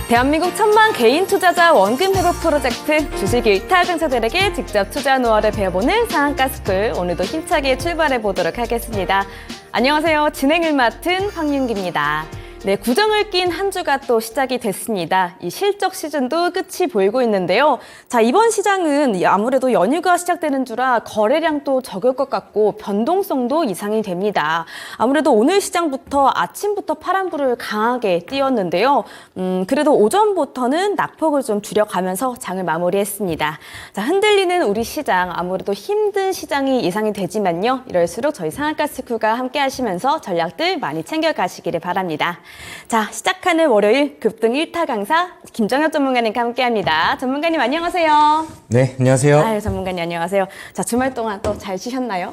대한민국 1000만 개인 투자자 원금 회복 프로젝트 주식 1타 강사들에게 직접 투자 노하우를 배워보는 상한가 스쿨. 오늘도 힘차게 출발해 보도록 하겠습니다. 안녕하세요. 진행을 맡은 황윤기입니다. 네, 구정을 낀 한 주가 또 시작이 됐습니다. 이 실적 시즌도 끝이 보이고 있는데요. 자, 이번 시장은 아무래도 연휴가 시작되는 주라 거래량도 적을 것 같고 변동성도 이상이 됩니다. 아무래도 오늘 시장부터 아침부터 파란불을 강하게 띄웠는데요. 그래도 오전부터는 낙폭을 좀 줄여가면서 장을 마무리했습니다. 자, 흔들리는 우리 시장, 아무래도 힘든 시장이 예상이 되지만요. 이럴수록 저희 상한가 스쿨과 함께 하시면서 전략들 많이 챙겨가시기를 바랍니다. 자, 시작하는 월요일 급등 1타 강사 김정엽 전문가님과 함께합니다. 전문가님 안녕하세요. 네, 안녕하세요. 아유, 전문가님 안녕하세요. 자, 주말 동안 또 잘 쉬셨나요?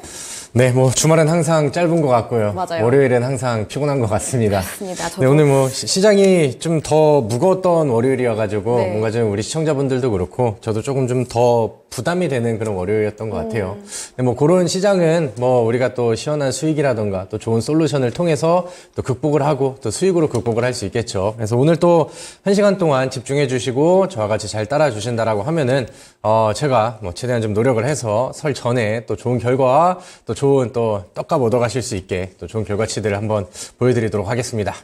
네, 주말은 항상 짧은 것 같고요. 맞아요. 월요일은 항상 피곤한 것 같습니다. 맞습니다. 저도. 네, 오늘 시장이 좀 더 무거웠던 월요일이어가지고 네. 뭔가 좀 우리 시청자분들도 그렇고 저도 조금 좀 더 부담이 되는 그런 월요일이었던 것 같아요. 근데 그런 시장은 우리가 또 시원한 수익이라던가 또 좋은 솔루션을 통해서 또 극복을 하고 또 수익으로 극복을 할 수 있겠죠. 그래서 오늘 또 1시간 동안 집중해 주시고 저와 같이 잘 따라 주신다라고 하면은 제가 최대한 좀 노력을 해서 설 전에 또 좋은 결과와 또 좋은 또 떡값 얻어가실 수 있게 또 좋은 결과치들을 한번 보여드리도록 하겠습니다.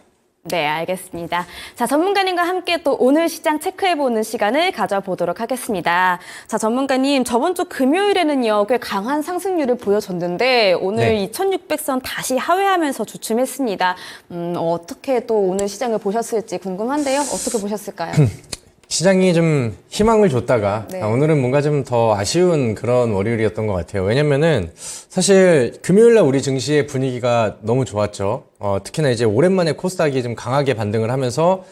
네, 알겠습니다. 자, 전문가님과 함께 또 오늘 시장 체크해보는 시간을 가져보도록 하겠습니다. 자, 전문가님, 저번 주 금요일에는요, 꽤 강한 상승률을 보여줬는데 오늘 네. 2600선 다시 하회하면서 주춤했습니다. 어떻게 또 오늘 시장을 보셨을지 궁금한데요. 어떻게 보셨을까요? 시장이 좀 희망을 줬다가 네. 오늘은 뭔가 좀 더 아쉬운 그런 월요일이었던 것 같아요. 왜냐면은 사실 금요일날 우리 증시의 분위기가 너무 좋았죠. 특히나 이제 오랜만에 코스닥이 좀 강하게 반등을 하면서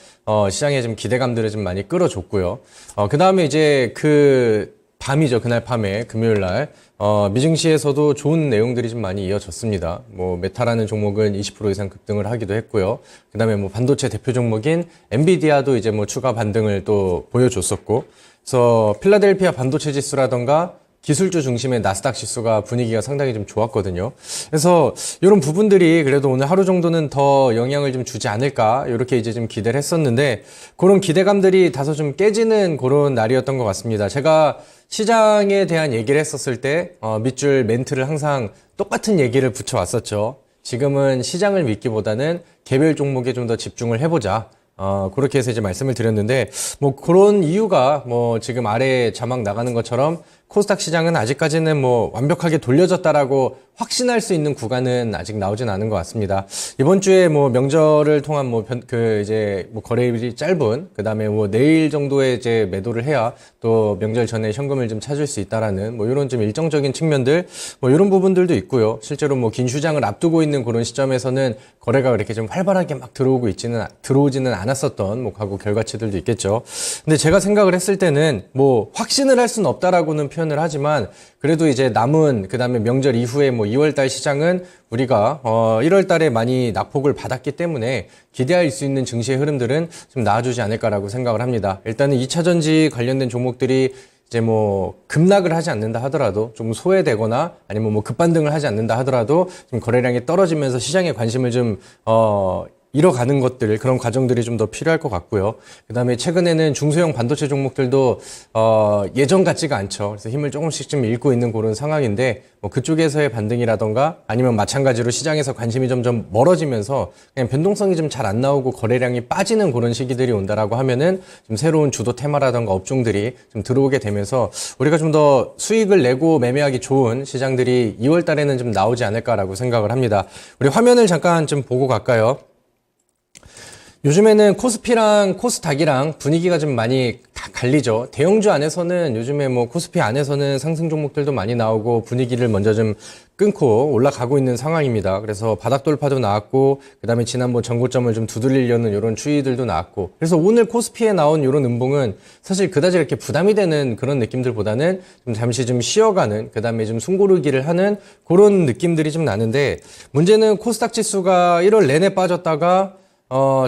시장의 좀 기대감들을 좀 많이 끌어줬고요. 그 다음에 이제 밤이죠. 그날 밤에 금요일날 미증시에서도 좋은 내용들이 좀 많이 이어졌습니다. 메타라는 종목은 20% 이상 급등을 하기도 했고요. 그다음에 반도체 대표 종목인 엔비디아도 이제 추가 반등을 또 보여줬었고, 그래서 필라델피아 반도체 지수라던가 기술주 중심의 나스닥 지수가 분위기가 상당히 좀 좋았거든요. 그래서 이런 부분들이 그래도 오늘 하루 정도는 더 영향을 좀 주지 않을까 이렇게 이제 좀 기대를 했었는데 그런 기대감들이 다소 좀 깨지는 그런 날이었던 것 같습니다. 제가 시장에 대한 얘기를 했었을 때 밑줄 멘트를 항상 똑같은 얘기를 붙여왔었죠. 지금은 시장을 믿기보다는 개별 종목에 좀 더 집중을 해보자. 그렇게 해서 이제 말씀을 드렸는데 그런 이유가 지금 아래 자막 나가는 것처럼 코스닥 시장은 아직까지는 완벽하게 돌려졌다라고 확신할 수 있는 구간은 아직 나오진 않은 것 같습니다. 이번 주에 명절을 통한 거래일이 짧은, 그 다음에 내일 정도에 이제 매도를 해야 또 명절 전에 현금을 좀 찾을 수 있다라는 이런 좀 일정적인 측면들, 이런 부분들도 있고요. 실제로 긴 휴장을 앞두고 있는 그런 시점에서는 거래가 그렇게 좀 활발하게 막 들어오지는 않았었던 과거 결과치들도 있겠죠. 근데 제가 생각을 했을 때는 확신을 할 수는 없다라고는 표현을 하지만 그래도 이제 남은 그 다음에 명절 이후에 2월달 시장은 우리가 1월달에 많이 낙폭을 받았기 때문에 기대할 수 있는 증시의 흐름들은 좀 나아지지 않을까라고 생각을 합니다. 일단은 2차전지 관련된 종목들이 이제 급락을 하지 않는다 하더라도 좀 소외되거나 아니면 급반등을 하지 않는다 하더라도 좀 거래량이 떨어지면서 시장의 관심을 좀 잃어가는 것들, 그런 과정들이 좀 더 필요할 것 같고요. 그 다음에 최근에는 중소형 반도체 종목들도 예전 같지가 않죠. 그래서 힘을 조금씩 좀 잃고 있는 그런 상황인데 그쪽에서의 반등이라던가 아니면 마찬가지로 시장에서 관심이 점점 멀어지면서 그냥 변동성이 좀 잘 안 나오고 거래량이 빠지는 그런 시기들이 온다라고 하면은 좀 새로운 주도 테마라던가 업종들이 좀 들어오게 되면서 우리가 좀 더 수익을 내고 매매하기 좋은 시장들이 2월 달에는 좀 나오지 않을까라고 생각을 합니다. 우리 화면을 잠깐 좀 보고 갈까요? 요즘에는 코스피랑 코스닥이랑 분위기가 좀 많이 다 갈리죠. 대형주 안에서는 요즘에 코스피 안에서는 상승 종목들도 많이 나오고 분위기를 먼저 좀 끊고 올라가고 있는 상황입니다. 그래서 바닥 돌파도 나왔고 그다음에 지난번 전고점을 좀 두들리려는 이런 추이들도 나왔고 그래서 오늘 코스피에 나온 이런 음봉은 사실 그다지 이렇게 부담이 되는 그런 느낌들보다는 좀 잠시 좀 쉬어가는 그다음에 좀 숨고르기를 하는 그런 느낌들이 좀 나는데 문제는 코스닥 지수가 1월 내내 빠졌다가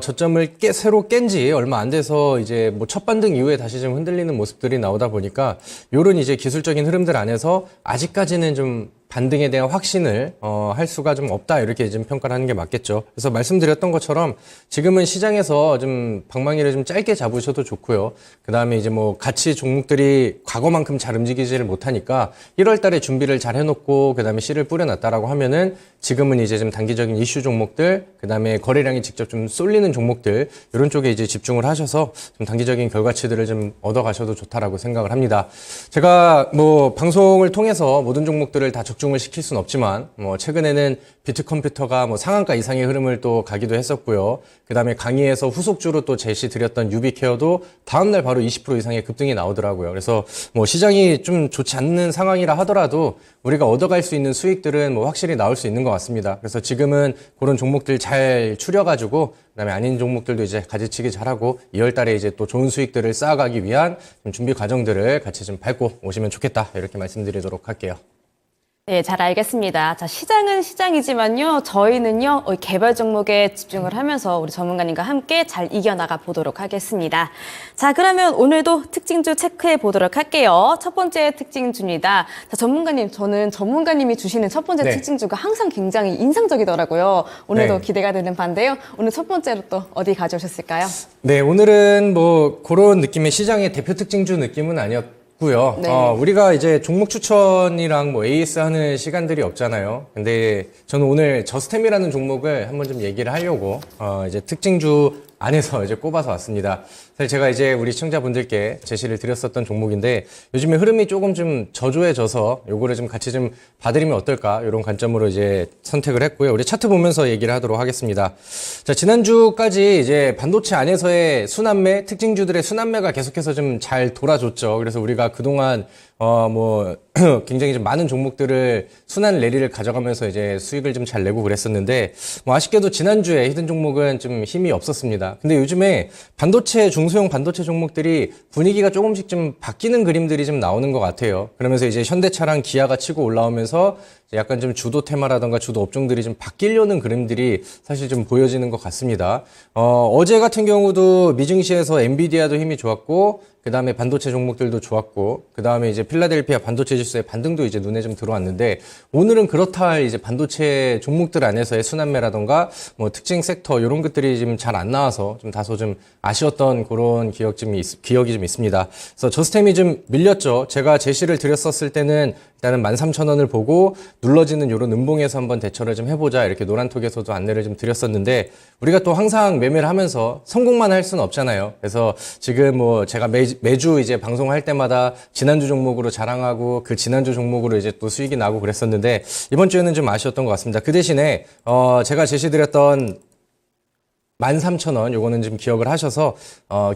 저점을 새로 깬 지 얼마 안 돼서 이제 첫 반등 이후에 다시 좀 흔들리는 모습들이 나오다 보니까 요런 이제 기술적인 흐름들 안에서 아직까지는 좀 반등에 대한 확신을 할 수가 좀 없다 이렇게 좀 평가를 하는 게 맞겠죠. 그래서 말씀드렸던 것처럼 지금은 시장에서 좀 방망이를 좀 짧게 잡으셔도 좋고요. 그다음에 이제 뭐 가치 종목들이 과거만큼 잘 움직이지를 못하니까 1월 달에 준비를 잘 해놓고 그다음에 씨를 뿌려놨다라고 하면은 지금은 이제 좀 단기적인 이슈 종목들, 그다음에 거래량이 직접 좀 쏠리는 종목들 이런 쪽에 이제 집중을 하셔서 좀 단기적인 결과치들을 좀 얻어가셔도 좋다라고 생각을 합니다. 제가 뭐 방송을 통해서 모든 종목들을 다 적중을 시킬 수는 없지만 뭐 최근에는 비트컴퓨터가 뭐 상한가 이상의 흐름을 또 가기도 했었고요. 그다음에 강의에서 후속주로 또 제시드렸던 유비케어도 다음날 바로 20% 이상의 급등이 나오더라고요. 그래서 뭐 시장이 좀 좋지 않는 상황이라 하더라도 우리가 얻어갈 수 있는 수익들은 뭐 확실히 나올 수 있는 것 같습니다. 그래서 지금은 그런 종목들 잘 추려가지고 그다음에 아닌 종목들도 이제 가지치기 잘하고 2월 달에 이제 또 좋은 수익들을 쌓아가기 위한 좀 준비 과정들을 같이 좀 밟고 오시면 좋겠다 이렇게 말씀드리도록 할게요. 네, 잘 알겠습니다. 자, 시장은 시장이지만요, 저희는요, 개별 종목에 집중을 하면서 우리 전문가님과 함께 잘 이겨나가 보도록 하겠습니다. 자, 그러면 오늘도 특징주 체크해 보도록 할게요. 첫 번째 특징주입니다. 자, 전문가님, 저는 전문가님이 주시는 첫 번째 네. 특징주가 항상 굉장히 인상적이더라고요. 오늘도 네. 기대가 되는 반인데요. 오늘 첫 번째로 또 어디 가져오셨을까요? 네, 오늘은 뭐 그런 느낌의 시장의 대표 특징주 느낌은 아니었고요. 네. 우리가 이제 종목 추천이랑 뭐 AS 하는 시간들이 없잖아요. 근데 저는 오늘 저스템이라는 종목을 한번 좀 얘기를 하려고 이제 특징주 안에서 이제 꼽아서 왔습니다. 사실 제가 이제 우리 시청자분들께 제시를 드렸었던 종목인데 요즘에 흐름이 조금 좀 저조해져서 요거를 좀 같이 좀 봐드리면 어떨까 이런 관점으로 이제 선택을 했고요. 우리 차트 보면서 얘기를 하도록 하겠습니다. 자, 지난주까지 이제 반도체 안에서의 순환매, 특징주들의 순환매가 계속해서 좀 잘 돌아줬죠. 그래서 우리가 그동안 뭐 굉장히 좀 많은 종목들을 순환 랠리를 가져가면서 이제 수익을 좀 잘 내고 그랬었는데 뭐 아쉽게도 지난주에 히든 종목은 좀 힘이 없었습니다. 근데 요즘에 반도체 중소형 반도체 종목들이 분위기가 조금씩 좀 바뀌는 그림들이 좀 나오는 것 같아요. 그러면서 이제 현대차랑 기아가 치고 올라오면서 약간 좀 주도 테마라던가 주도 업종들이 좀 바뀌려는 그림들이 사실 좀 보여지는 것 같습니다. 어제 같은 경우도 미증시에서 엔비디아도 힘이 좋았고 그 다음에 반도체 종목들도 좋았고, 그 다음에 이제 필라델피아 반도체 지수의 반등도 이제 눈에 좀 들어왔는데, 오늘은 그렇다 할 이제 반도체 종목들 안에서의 순환매라던가, 뭐 특징 섹터, 이런 것들이 지금 잘 안 나와서 좀 다소 좀 아쉬웠던 그런 기억이 좀 있습니다. 그래서 저스템이 좀 밀렸죠. 제가 제시를 드렸었을 때는 일단은 13,000원을 보고 눌러지는 이런 음봉에서 한번 대처를 좀 해보자. 이렇게 노란톡에서도 안내를 좀 드렸었는데, 우리가 또 항상 매매를 하면서 성공만 할 수는 없잖아요. 그래서 지금 뭐 제가 매주 이제 방송할 때마다 지난주 종목으로 자랑하고 그 지난주 종목으로 이제 또 수익이 나고 그랬었는데 이번 주에는 좀 아쉬웠던 것 같습니다. 그 대신에 제가 제시드렸던 13,000원 요거는 좀 기억을 하셔서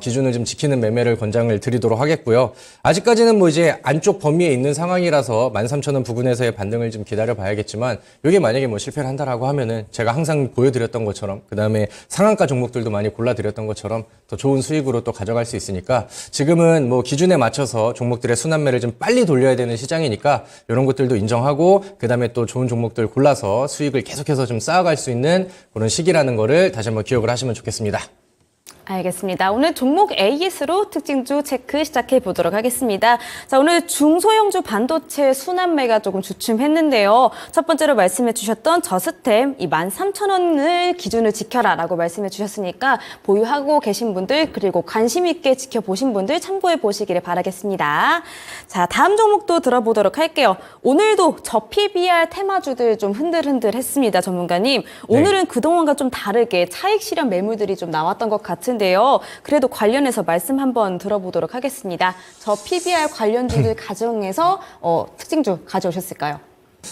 기준을 좀 지키는 매매를 권장을 드리도록 하겠고요. 아직까지는 뭐 이제 안쪽 범위에 있는 상황이라서 13,000원 부근에서의 반등을 좀 기다려 봐야겠지만 이게 만약에 뭐 실패를 한다라고 하면은 제가 항상 보여드렸던 것처럼 그다음에 상한가 종목들도 많이 골라드렸던 것처럼 더 좋은 수익으로 또 가져갈 수 있으니까 지금은 뭐 기준에 맞춰서 종목들의 순환매를 좀 빨리 돌려야 되는 시장이니까 이런 것들도 인정하고 그다음에 또 좋은 종목들 골라서 수익을 계속해서 좀 쌓아갈 수 있는 그런 시기라는 거를 다시 한번 기억을 하시면 좋겠습니다. 알겠습니다. 오늘 종목 AS로 특징주 체크 시작해 보도록 하겠습니다. 자, 오늘 중소형주 반도체 순환매가 조금 주춤했는데요. 첫 번째로 말씀해 주셨던 저스템 이 13,000원을 기준을 지켜라라고 말씀해 주셨으니까 보유하고 계신 분들 그리고 관심 있게 지켜보신 분들 참고해 보시기를 바라겠습니다. 자, 다음 종목도 들어보도록 할게요. 오늘도 저 PBR 테마주들 좀 흔들흔들했습니다. 전문가님. 오늘은 그동안과 좀 다르게 차익 실현 매물들이 좀 나왔던 것 같은데요. 그래도 관련해서 말씀 한번 들어보도록 하겠습니다. 저 PBR 관련주들 가정에서 특징주 가져오셨을까요?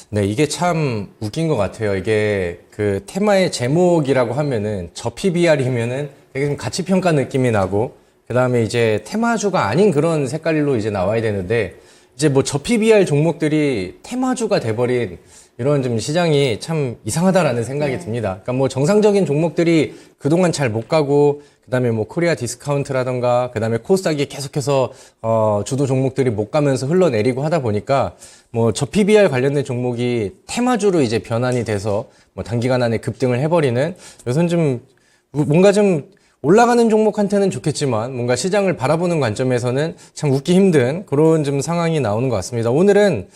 네, 이게 참 웃긴 것 같아요. 이게 그 테마의 제목이라고 하면은 저 PBR이면은 되게 좀 가치평가 느낌이 나고 그 다음에 이제 테마주가 아닌 그런 색깔로 이제 나와야 되는데 이제 뭐 저 PBR 종목들이 테마주가 돼버린 이런 좀 시장이 참 이상하다라는 생각이 듭니다. 그러니까 뭐 정상적인 종목들이 그동안 잘 못 가고 그다음에 뭐 코리아 디스카운트라던가 그다음에 코스닥이 계속해서 주도 종목들이 못 가면서 흘러내리고 하다 보니까 뭐 저 PBR 관련된 종목이 테마주로 이제 변환이 돼서 뭐 단기간 안에 급등을 해버리는 이것은 좀 뭔가 좀 올라가는 종목한테는 좋겠지만 뭔가 시장을 바라보는 관점에서는 참 웃기 힘든 그런 좀 상황이 나오는 것 같습니다. 오늘은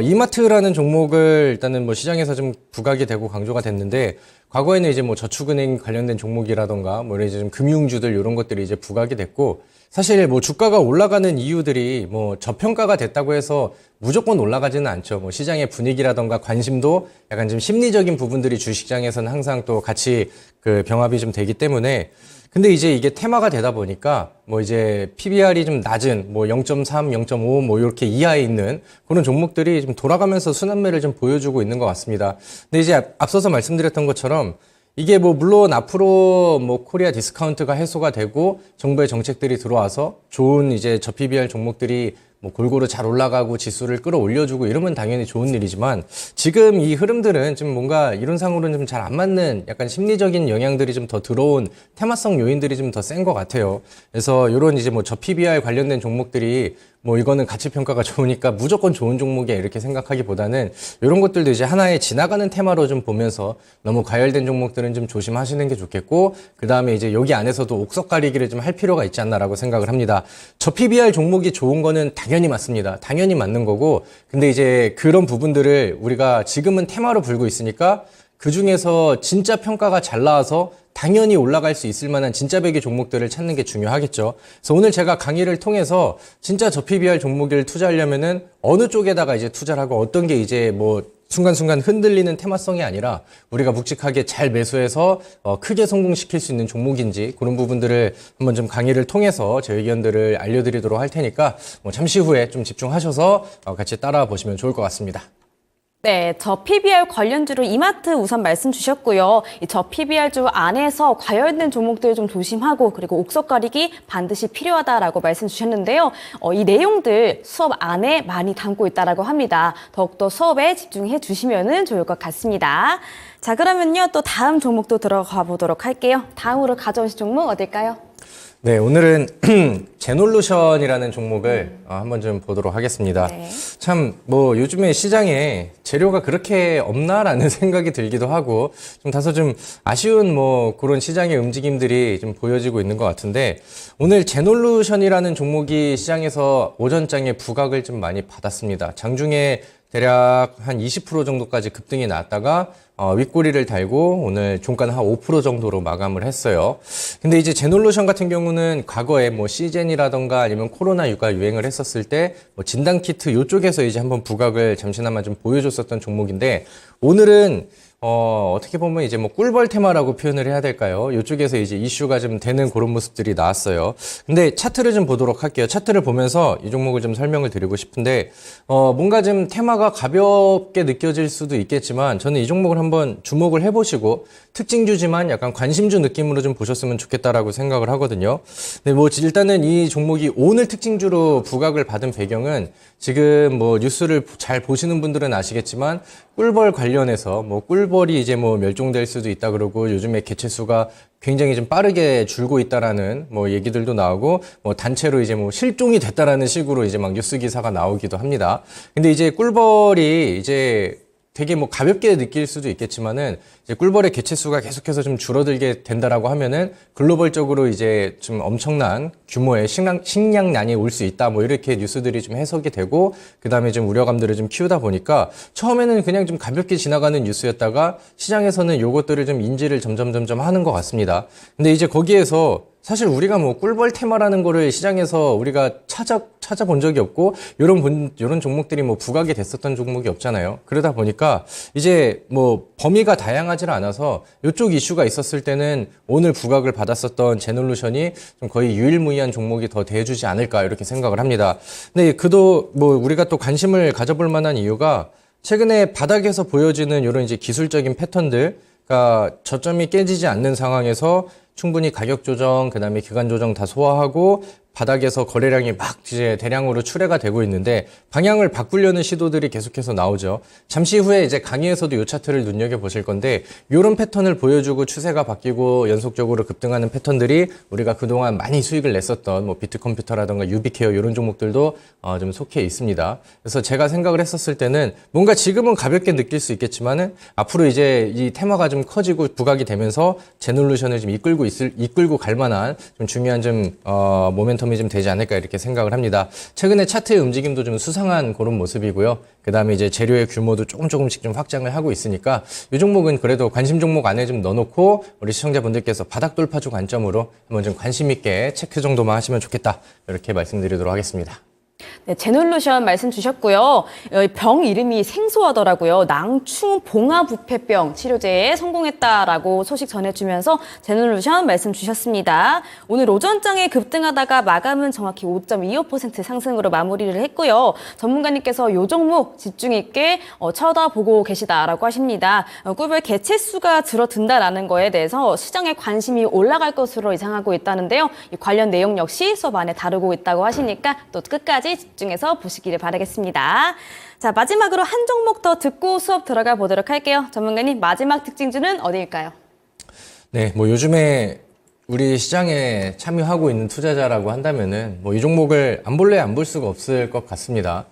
이마트라는 종목을 일단은 뭐 시장에서 좀 부각이 되고 강조가 됐는데 과거에는 이제 뭐 저축은행 관련된 종목이라던가 뭐 이제 좀 금융주들 이런 것들이 이제 부각이 됐고 사실 뭐 주가가 올라가는 이유들이 뭐 저평가가 됐다고 해서 무조건 올라가지는 않죠. 뭐 시장의 분위기라던가 관심도 약간 좀 심리적인 부분들이 주식시장에서는 항상 또 같이 그 병합이 좀 되기 때문에 근데 이제 이게 테마가 되다 보니까 뭐 이제 PBR이 좀 낮은 뭐 0.3, 0.5 뭐 이렇게 이하에 있는 그런 종목들이 좀 돌아가면서 순환매를 좀 보여주고 있는 것 같습니다. 근데 이제 앞서서 말씀드렸던 것처럼 이게 뭐 물론 앞으로 뭐 코리아 디스카운트가 해소가 되고 정부의 정책들이 들어와서 좋은 이제 저PBR 종목들이 뭐 골고루 잘 올라가고 지수를 끌어올려주고 이러면 당연히 좋은 일이지만 지금 이 흐름들은 좀 뭔가 이론상으로는 좀 잘 안 맞는 약간 심리적인 영향들이 좀 더 들어온 테마성 요인들이 좀 더 센 것 같아요. 그래서 이런 이제 뭐 저PBR 관련된 종목들이 뭐 이거는 가치 평가가 좋으니까 무조건 좋은 종목이야 이렇게 생각하기보다는 이런 것들도 이제 하나의 지나가는 테마로 좀 보면서 너무 과열된 종목들은 좀 조심하시는 게 좋겠고 그 다음에 이제 여기 안에서도 옥석 가리기를 좀 할 필요가 있지 않나라고 생각을 합니다. 저PBR 종목이 좋은 거는 당연히 맞습니다. 당연히 맞는 거고 근데 이제 그런 부분들을 우리가 지금은 테마로 불고 있으니까 그 중에서 진짜 평가가 잘 나와서 당연히 올라갈 수 있을 만한 진짜 배기 종목들을 찾는 게 중요하겠죠. 그래서 오늘 제가 강의를 통해서 진짜 저PBR 종목을 투자하려면은 어느 쪽에다가 이제 투자를 하고 어떤 게 이제 뭐 순간순간 흔들리는 테마성이 아니라 우리가 묵직하게 잘 매수해서 크게 성공시킬 수 있는 종목인지 그런 부분들을 한번 좀 강의를 통해서 제 의견들을 알려드리도록 할 테니까 뭐 잠시 후에 좀 집중하셔서 같이 따라와 보시면 좋을 것 같습니다. 네, 저PBR 관련주로 이마트 우선 말씀 주셨고요. 이 저PBR주 안에서 과열된 종목들 좀 조심하고 그리고 옥석 가리기 반드시 필요하다라고 말씀 주셨는데요. 이 내용들 수업 안에 많이 담고 있다라고 합니다. 더욱더 수업에 집중해 주시면 좋을 것 같습니다. 자, 그러면요 또 다음 종목도 들어가 보도록 할게요. 다음으로 가져오신 종목 어딜까요? 네, 오늘은 제놀루션이라는 종목을 한번 좀 보도록 하겠습니다. 네. 참, 뭐, 요즘에 시장에 재료가 그렇게 없나라는 생각이 들기도 하고, 좀 다소 좀 아쉬운 뭐, 그런 시장의 움직임들이 좀 보여지고 있는 것 같은데, 오늘 제놀루션이라는 종목이 시장에서 오전장에 부각을 좀 많이 받았습니다. 장중에 대략 한 20% 정도까지 급등이 나왔다가 윗꼬리를 달고 오늘 종가는 한 5% 정도로 마감을 했어요. 근데 이제 제놀루션 같은 경우는 과거에 뭐 시젠이라던가 아니면 코로나6가 유행을 했었을 때 뭐 진단키트 요쪽에서 이제 한번 부각을 잠시나마 좀 보여줬었던 종목인데 오늘은 어떻게 보면 이제 뭐 꿀벌 테마라고 표현을 해야 될까요? 이쪽에서 이제 이슈가 좀 되는 그런 모습들이 나왔어요. 근데 차트를 좀 보도록 할게요. 차트를 보면서 이 종목을 좀 설명을 드리고 싶은데, 뭔가 좀 테마가 가볍게 느껴질 수도 있겠지만, 저는 이 종목을 한번 주목을 해보시고, 특징주지만 약간 관심주 느낌으로 좀 보셨으면 좋겠다라고 생각을 하거든요. 근데 뭐 일단은 이 종목이 오늘 특징주로 부각을 받은 배경은 지금 뭐 뉴스를 잘 보시는 분들은 아시겠지만, 꿀벌 관련해서 뭐 꿀벌이 이제 뭐 멸종될 수도 있다 그러고 요즘에 개체 수가 굉장히 좀 빠르게 줄고 있다라는 뭐 얘기들도 나오고 뭐 단체로 이제 뭐 실종이 됐다라는 식으로 이제 막 뉴스 기사가 나오기도 합니다. 근데 이제 꿀벌이 이제 되게 뭐 가볍게 느낄 수도 있겠지만은 이제 꿀벌의 개체 수가 계속해서 좀 줄어들게 된다라고 하면은 글로벌적으로 이제 좀 엄청난 규모의 식량난이 올 수 있다 뭐 이렇게 뉴스들이 좀 해석이 되고 그다음에 좀 우려감들을 좀 키우다 보니까 처음에는 그냥 좀 가볍게 지나가는 뉴스였다가 시장에서는 요것들을 좀 인지를 점점 하는 것 같습니다. 근데 이제 거기에서 사실 우리가 뭐 꿀벌 테마라는 거를 시장에서 우리가 찾아본 적이 없고 이런 종목들이 뭐 부각이 됐었던 종목이 없잖아요. 그러다 보니까 이제 뭐 범위가 다양하지 않아서 이쪽 이슈가 있었을 때는 오늘 부각을 받았었던 제놀루션이 좀 거의 유일무이한 종목이 더 돼주지 않을까 이렇게 생각을 합니다. 근데 그도 뭐 우리가 또 관심을 가져볼 만한 이유가 최근에 바닥에서 보여지는 이런 이제 기술적인 패턴들, 그러니까 저점이 깨지지 않는 상황에서 충분히 가격 조정, 그다음에 기간 조정 다 소화하고 바닥에서 거래량이 막 이제 대량으로 출회가 되고 있는데 방향을 바꾸려는 시도들이 계속해서 나오죠. 잠시 후에 이제 강의에서도 이 차트를 눈여겨보실 건데 이런 패턴을 보여주고 추세가 바뀌고 연속적으로 급등하는 패턴들이 우리가 그동안 많이 수익을 냈었던 뭐 비트컴퓨터라든가 유비케어 이런 종목들도 좀 속해 있습니다. 그래서 제가 생각을 했었을 때는 뭔가 지금은 가볍게 느낄 수 있겠지만은 앞으로 이제 이 테마가 좀 커지고 부각이 되면서 제놀루션을 좀 이끌고 갈 만한 좀 중요한 좀 모멘텀이 좀 되지 않을까 이렇게 생각을 합니다. 최근에 차트의 움직임도 좀 수상한 그런 모습이고요. 그다음에 이제 재료의 규모도 조금씩 좀 확장을 하고 있으니까 이 종목은 그래도 관심 종목 안에 좀 넣어놓고 우리 시청자분들께서 바닥 돌파주 관점으로 한번 좀 관심 있게 체크 정도만 하시면 좋겠다 이렇게 말씀드리도록 하겠습니다. 네, 제놀루션 말씀 주셨고요. 병 이름이 생소하더라고요. 낭충 봉화부패병 치료제에 성공했다라고 소식 전해주면서 제놀루션 말씀 주셨습니다. 오늘 오전장에 급등하다가 마감은 정확히 5.25% 상승으로 마무리를 했고요. 전문가님께서 이 종목 집중 있게 쳐다보고 계시다라고 하십니다. 꾸별 개체수가 줄어든다라는 거에 대해서 시장의 관심이 올라갈 것으로 예상하고 있다는데요. 이 관련 내용 역시 수업 안에 다루고 있다고 하시니까 또 끝까지 집중해서 보시기를 바라겠습니다. 자, 마지막으로 한 종목 더 듣고 수업 들어가 보도록 할게요. 전문가님, 마지막 특징주는 어디일까요? 네, 뭐 요즘에 우리 시장에 참여하고 있는 투자자라고 한다면은 뭐 이 종목을 안 볼래 안 볼 수가 없을 것 같습니다.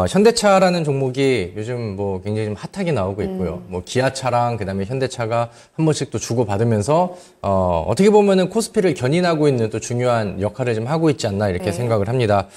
현대차라는 종목이 요즘 뭐 굉장히 좀 핫하게 나오고 있고요. 뭐 기아차랑 그다음에 현대차가 한 번씩 또 주고받으면서 어떻게 보면은 코스피를 견인하고 있는 또 중요한 역할을 좀 하고 있지 않나 이렇게 생각을 합니다.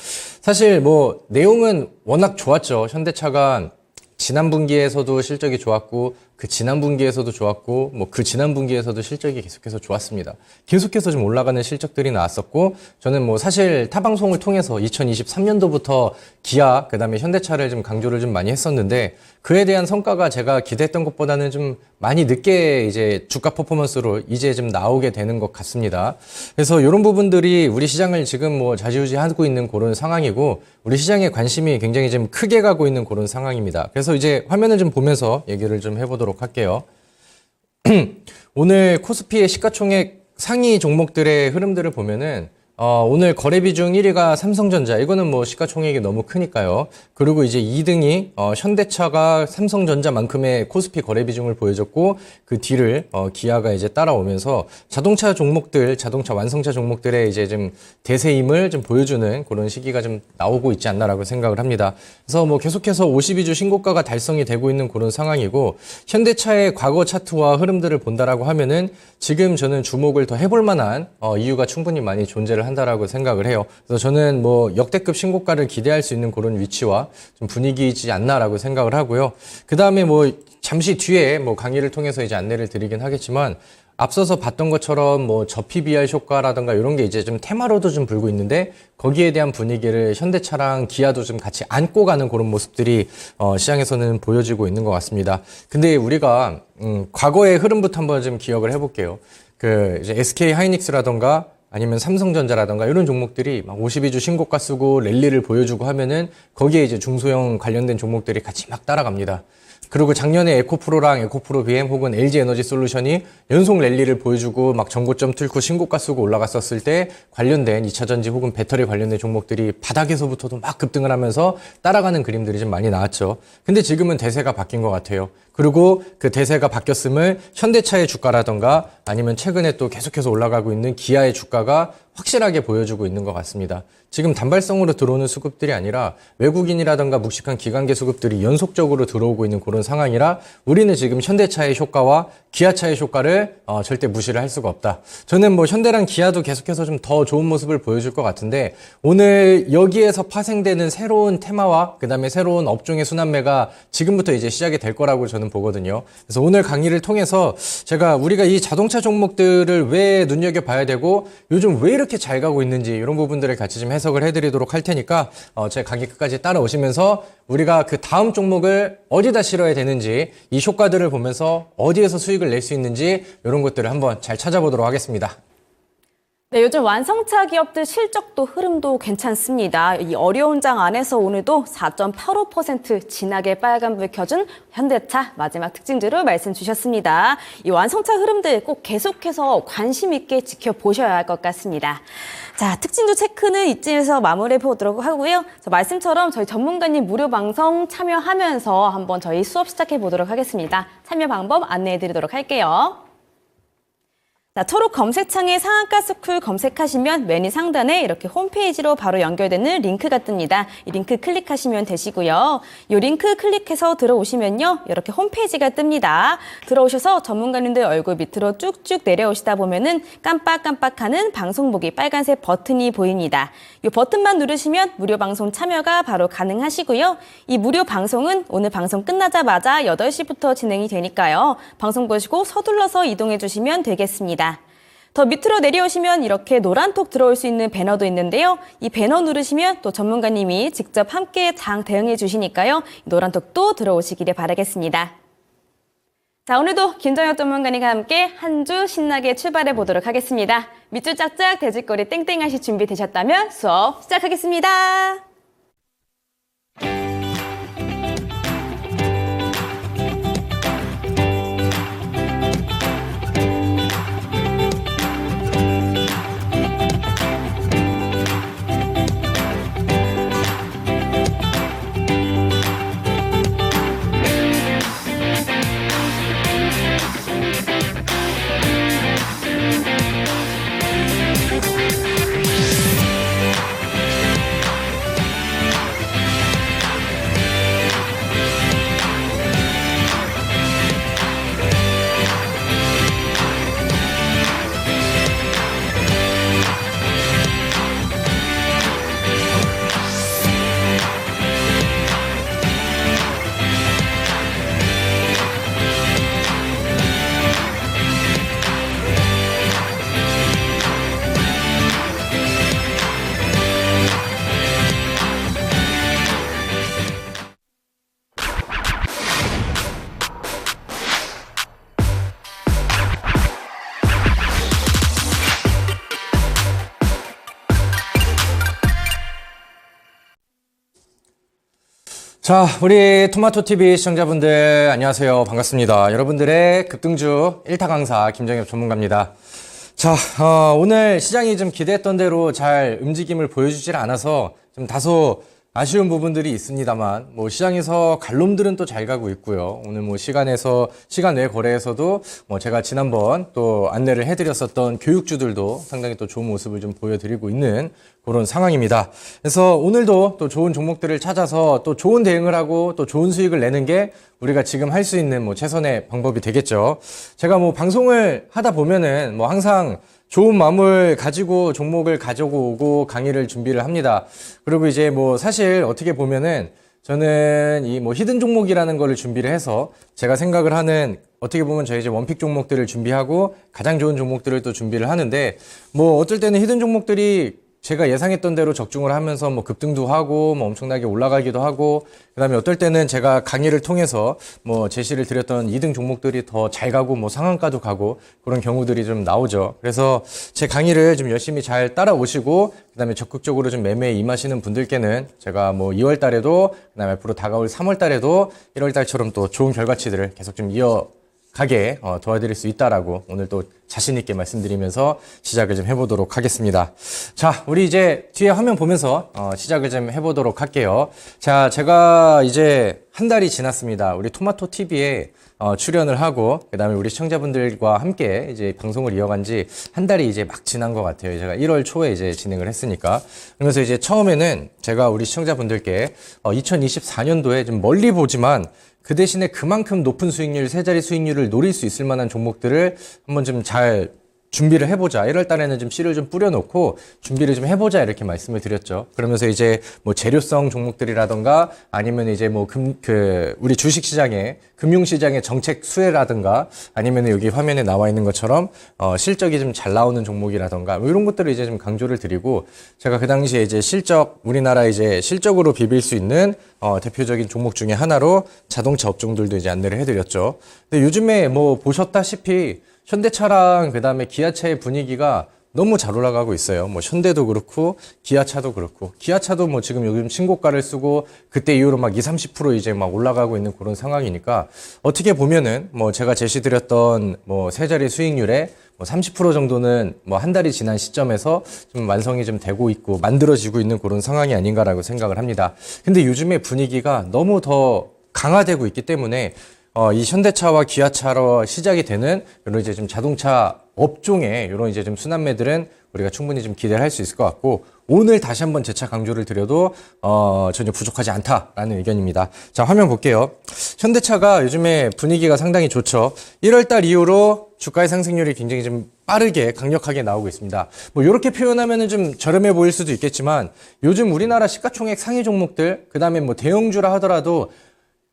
사실 뭐 내용은 워낙 좋았죠. 현대차가 지난 분기에서도 실적이 좋았고 그 지난 분기에서도 좋았고 뭐 그 지난 분기에서도 실적이 계속해서 좋았습니다. 계속해서 좀 올라가는 실적들이 나왔었고 저는 뭐 사실 타 방송을 통해서 2023년도부터 기아 그다음에 현대차를 좀 강조를 좀 많이 했었는데 그에 대한 성과가 제가 기대했던 것보다는 좀 많이 늦게 이제 주가 퍼포먼스로 이제 좀 나오게 되는 것 같습니다. 그래서 이런 부분들이 우리 시장을 지금 뭐 좌지우지하고 있는 그런 상황이고 우리 시장의 관심이 굉장히 좀 크게 가고 있는 그런 상황입니다. 그래서 이제 화면을 좀 보면서 얘기를 좀 해보도록 할게요. 오늘 코스피의 시가총액 상위 종목들의 흐름들을 보면은 오늘 거래 비중 1위가 삼성전자. 이거는 뭐 시가총액이 너무 크니까요. 그리고 이제 2등이 현대차가 삼성전자만큼의 코스피 거래 비중을 보여줬고 그 뒤를 기아가 이제 따라오면서 자동차 종목들, 자동차 완성차 종목들의 이제 좀 대세임을 좀 보여주는 그런 시기가 좀 나오고 있지 않나라고 생각을 합니다. 그래서 뭐 계속해서 52주 신고가가 달성이 되고 있는 그런 상황이고 현대차의 과거 차트와 흐름들을 본다라고 하면은 지금 저는 주목을 더 해볼 만한 이유가 충분히 많이 존재를 한다라고 생각을 해요. 그래서 저는 뭐 역대급 신고가를 기대할 수 있는 그런 위치와 좀 분위기이지 않나라고 생각을 하고요. 그 다음에 뭐 잠시 뒤에 뭐 강의를 통해서 이제 안내를 드리긴 하겠지만 앞서서 봤던 것처럼 뭐 저 PBR 효과라든가 이런 게 이제 좀 테마로도 좀 불고 있는데 거기에 대한 분위기를 현대차랑 기아도 좀 같이 안고 가는 그런 모습들이 시장에서는 보여지고 있는 것 같습니다. 근데 우리가 과거의 흐름부터 한번 좀 기억을 해볼게요. 그 이제 SK 하이닉스라든가 아니면 삼성전자라든가 이런 종목들이 막 52주 신고가 쓰고 랠리를 보여주고 하면은 거기에 이제 중소형 관련된 종목들이 같이 막 따라갑니다. 그리고 작년에 에코프로랑 에코프로 BM 혹은 LG에너지솔루션이 연속 랠리를 보여주고 막 전고점 뚫고 신고가 쓰고 올라갔었을 때 관련된 2차전지 혹은 배터리 관련된 종목들이 바닥에서부터도 막 급등을 하면서 따라가는 그림들이 좀 많이 나왔죠. 근데 지금은 대세가 바뀐 것 같아요. 그리고 그 대세가 바뀌었음을 현대차의 주가라던가 아니면 최근에 또 계속해서 올라가고 있는 기아의 주가가 확실하게 보여주고 있는 것 같습니다. 지금 단발성으로 들어오는 수급들이 아니라 외국인이라던가 묵직한 기관계 수급들이 연속적으로 들어오고 있는 그런 상황이라 우리는 지금 현대차의 효과와 기아차의 효과를 절대 무시를 할 수가 없다. 저는 뭐 현대랑 기아도 계속해서 좀 더 좋은 모습을 보여줄 것 같은데 오늘 여기에서 파생되는 새로운 테마와 그다음에 새로운 업종의 순환매가 지금부터 이제 시작이 될 거라고 저는 보거든요. 그래서 오늘 강의를 통해서 제가 우리가 이 자동차 종목들을 왜 눈여겨봐야 되고 요즘 왜 이렇게 잘 가고 있는지 이런 부분들을 같이 좀 해석을 해드리도록 할 테니까 제 강의 끝까지 따라오시면서 우리가 그 다음 종목을 어디다 실어야 되는지 이 효과들을 보면서 어디에서 수익을 낼 수 있는지 이런 것들을 한번 잘 찾아보도록 하겠습니다. 네, 요즘 완성차 기업들 실적도 흐름도 괜찮습니다. 이 어려운 장 안에서 오늘도 4.85% 진하게 빨간불 켜준 현대차 마지막 특징주로 말씀 주셨습니다. 이 완성차 흐름들 꼭 계속해서 관심 있게 지켜보셔야 할 것 같습니다. 자, 특징주 체크는 이쯤에서 마무리해 보도록 하고요. 말씀처럼 저희 전문가님 무료 방송 참여하면서 한번 저희 수업 시작해 보도록 하겠습니다. 참여 방법 안내해 드리도록 할게요. 자, 초록 검색창에 상한가스쿨 검색하시면 메뉴 상단에 이렇게 홈페이지로 바로 연결되는 링크가 뜹니다. 이 링크 클릭하시면 되시고요. 이 링크 클릭해서 들어오시면요. 이렇게 홈페이지가 뜹니다. 들어오셔서 전문가님들 얼굴 밑으로 쭉쭉 내려오시다 보면은 깜빡깜빡하는 방송보기 빨간색 버튼이 보입니다. 이 버튼만 누르시면 무료 방송 참여가 바로 가능하시고요. 이 무료 방송은 오늘 방송 끝나자마자 8시부터 진행이 되니까요. 방송 보시고 서둘러서 이동해 주시면 되겠습니다. 더 밑으로 내려오시면 이렇게 노란톡 들어올 수 있는 배너도 있는데요. 이 배너 누르시면 또 전문가님이 직접 함께 대응해 주시니까요. 노란톡도 들어오시기를 바라겠습니다. 자, 오늘도 김정혁 전문가님과 함께 한 주 신나게 출발해 보도록 하겠습니다. 밑줄 짝짝 돼지꼬리 땡땡하실 준비 되셨다면 수업 시작하겠습니다. 자, 우리 토마토TV 시청자분들 안녕하세요. 반갑습니다. 여러분들의 급등주 1타 강사 김정엽 전문가입니다. 자, 오늘 시장이 좀 기대했던 대로 잘 움직임을 보여주질 않아서 좀 다소 아쉬운 부분들이 있습니다만, 시장에서 갈놈들은 또 잘 가고 있고요. 오늘 시간 외 거래에서도 제가 지난번 또 안내를 해드렸었던 교육주들도 상당히 또 좋은 모습을 좀 보여드리고 있는 그런 상황입니다. 그래서 오늘도 또 좋은 종목들을 찾아서 또 좋은 대응을 하고 또 좋은 수익을 내는 게 우리가 지금 할 수 있는 최선의 방법이 되겠죠. 제가 방송을 하다 보면은 항상 좋은 마음을 가지고 종목을 가져오고 강의를 준비를 합니다. 그리고 이제 사실 어떻게 보면은 저는 이 히든 종목이라는 거를 준비를 해서 제가 생각을 하는 어떻게 보면 저희 이제 원픽 종목들을 준비하고 가장 좋은 종목들을 또 준비를 하는데 어떨 때는 히든 종목들이 제가 예상했던 대로 적중을 하면서 급등도 하고 엄청나게 올라가기도 하고, 그다음에 어떨 때는 제가 강의를 통해서 제시를 드렸던 2등 종목들이 더 잘 가고 상한가도 가고 그런 경우들이 좀 나오죠. 그래서 제 강의를 좀 열심히 잘 따라오시고 그다음에 적극적으로 좀 매매에 임하시는 분들께는 제가 2월 달에도 그다음에 앞으로 다가올 3월 달에도 1월 달처럼 또 좋은 결과치들을 계속 좀 가게 도와드릴 수 있다라고 오늘 또 자신 있게 말씀드리면서 시작을 좀 해보도록 하겠습니다. 자, 우리 이제 뒤에 화면 보면서 시작을 좀 해보도록 할게요. 자, 제가 이제 한 달이 지났습니다. 우리 토마토TV에 출연을 하고 그다음에 우리 시청자분들과 함께 이제 방송을 이어간 지 한 달이 이제 막 지난 것 같아요. 제가 1월 초에 이제 진행을 했으니까. 그러면서 이제 처음에는 제가 우리 시청자분들께 2024년도에 좀 멀리 보지만 그 대신에 그만큼 높은 수익률, 세 자리 수익률을 노릴 수 있을 만한 종목들을 한번 좀 잘 준비를 해보자. 1월 달에는 좀 씨를 좀 뿌려놓고 준비를 좀 해보자. 이렇게 말씀을 드렸죠. 그러면서 이제 재료성 종목들이라던가 아니면 이제 우리 주식시장의, 금융시장의 정책 수혜라든가 아니면 여기 화면에 나와 있는 것처럼 실적이 좀 잘 나오는 종목이라던가 이런 것들을 이제 좀 강조를 드리고, 제가 그 당시에 이제 우리나라 이제 실적으로 비빌 수 있는 대표적인 종목 중에 하나로 자동차 업종들도 이제 안내를 해드렸죠. 근데 요즘에 보셨다시피 현대차랑 그다음에 기아차의 분위기가 너무 잘 올라가고 있어요. 현대도 그렇고 기아차도 그렇고, 기아차도 지금 요즘 신고가를 쓰고 그때 이후로 20-30% 이제 올라가고 있는 그런 상황이니까 어떻게 보면은 제가 제시드렸던 세 자리 수익률에 30% 정도는 뭐 한 달이 지난 시점에서 좀 완성이 좀 되고 있고 만들어지고 있는 그런 상황이 아닌가라고 생각을 합니다. 근데 요즘에 분위기가 너무 더 강화되고 있기 때문에 이 현대차와 기아차로 시작이 되는 이런 이제 좀 자동차 업종의 이런 이제 좀 순환매들은 우리가 충분히 좀 기대를 할 수 있을 것 같고, 오늘 다시 한번 재차 강조를 드려도 전혀 부족하지 않다라는 의견입니다. 자, 화면 볼게요. 현대차가 요즘에 분위기가 상당히 좋죠. 1월 달 이후로 주가의 상승률이 굉장히 좀 빠르게 강력하게 나오고 있습니다. 뭐 이렇게 표현하면은 좀 저렴해 보일 수도 있겠지만, 요즘 우리나라 시가총액 상위 종목들, 그다음에 뭐 대형주라 하더라도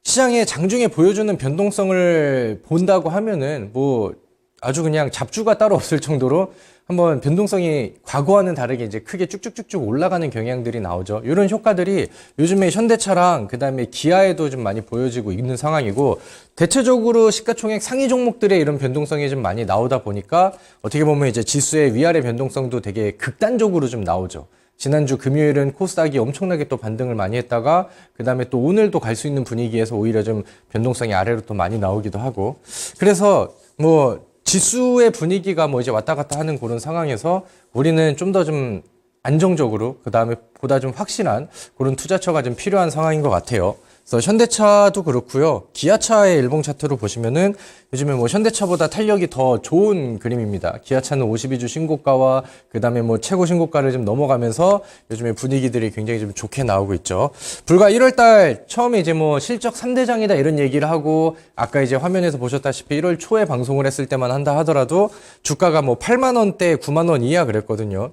시장의 장중에 보여주는 변동성을 본다고 하면은 뭐 아주 그냥 잡주가 따로 없을 정도로 한번 변동성이 과거와는 다르게 이제 크게 쭉쭉쭉쭉 올라가는 경향들이 나오죠. 이런 효과들이 요즘에 현대차랑 그다음에 기아에도 좀 많이 보여지고 있는 상황이고, 대체적으로 시가총액 상위 종목들의 이런 변동성이 좀 많이 나오다 보니까 어떻게 보면 이제 지수의 위아래 변동성도 되게 극단적으로 좀 나오죠. 지난주 금요일은 코스닥이 엄청나게 또 반등을 많이 했다가 그다음에 또 오늘도 갈 수 있는 분위기에서 오히려 좀 변동성이 아래로 또 많이 나오기도 하고, 그래서 뭐 지수의 분위기가 뭐 이제 왔다 갔다 하는 그런 상황에서 우리는 좀 더 좀 안정적으로 그다음에 보다 좀 확실한 그런 투자처가 좀 필요한 상황인 것 같아요. 그래서 현대차도 그렇고요. 기아차의 일봉 차트로 보시면은 요즘에 뭐 현대차보다 탄력이 더 좋은 그림입니다. 기아차는 52주 신고가와 그다음에 뭐 최고 신고가를 좀 넘어가면서 요즘에 분위기들이 굉장히 좀 좋게 나오고 있죠. 불과 1월 달 처음에 이제 뭐 실적 3대장이다 이런 얘기를 하고, 아까 이제 화면에서 보셨다시피 1월 초에 방송을 했을 때만 한다 하더라도 주가가 뭐 8만 원대, 9만 원 이하 그랬거든요.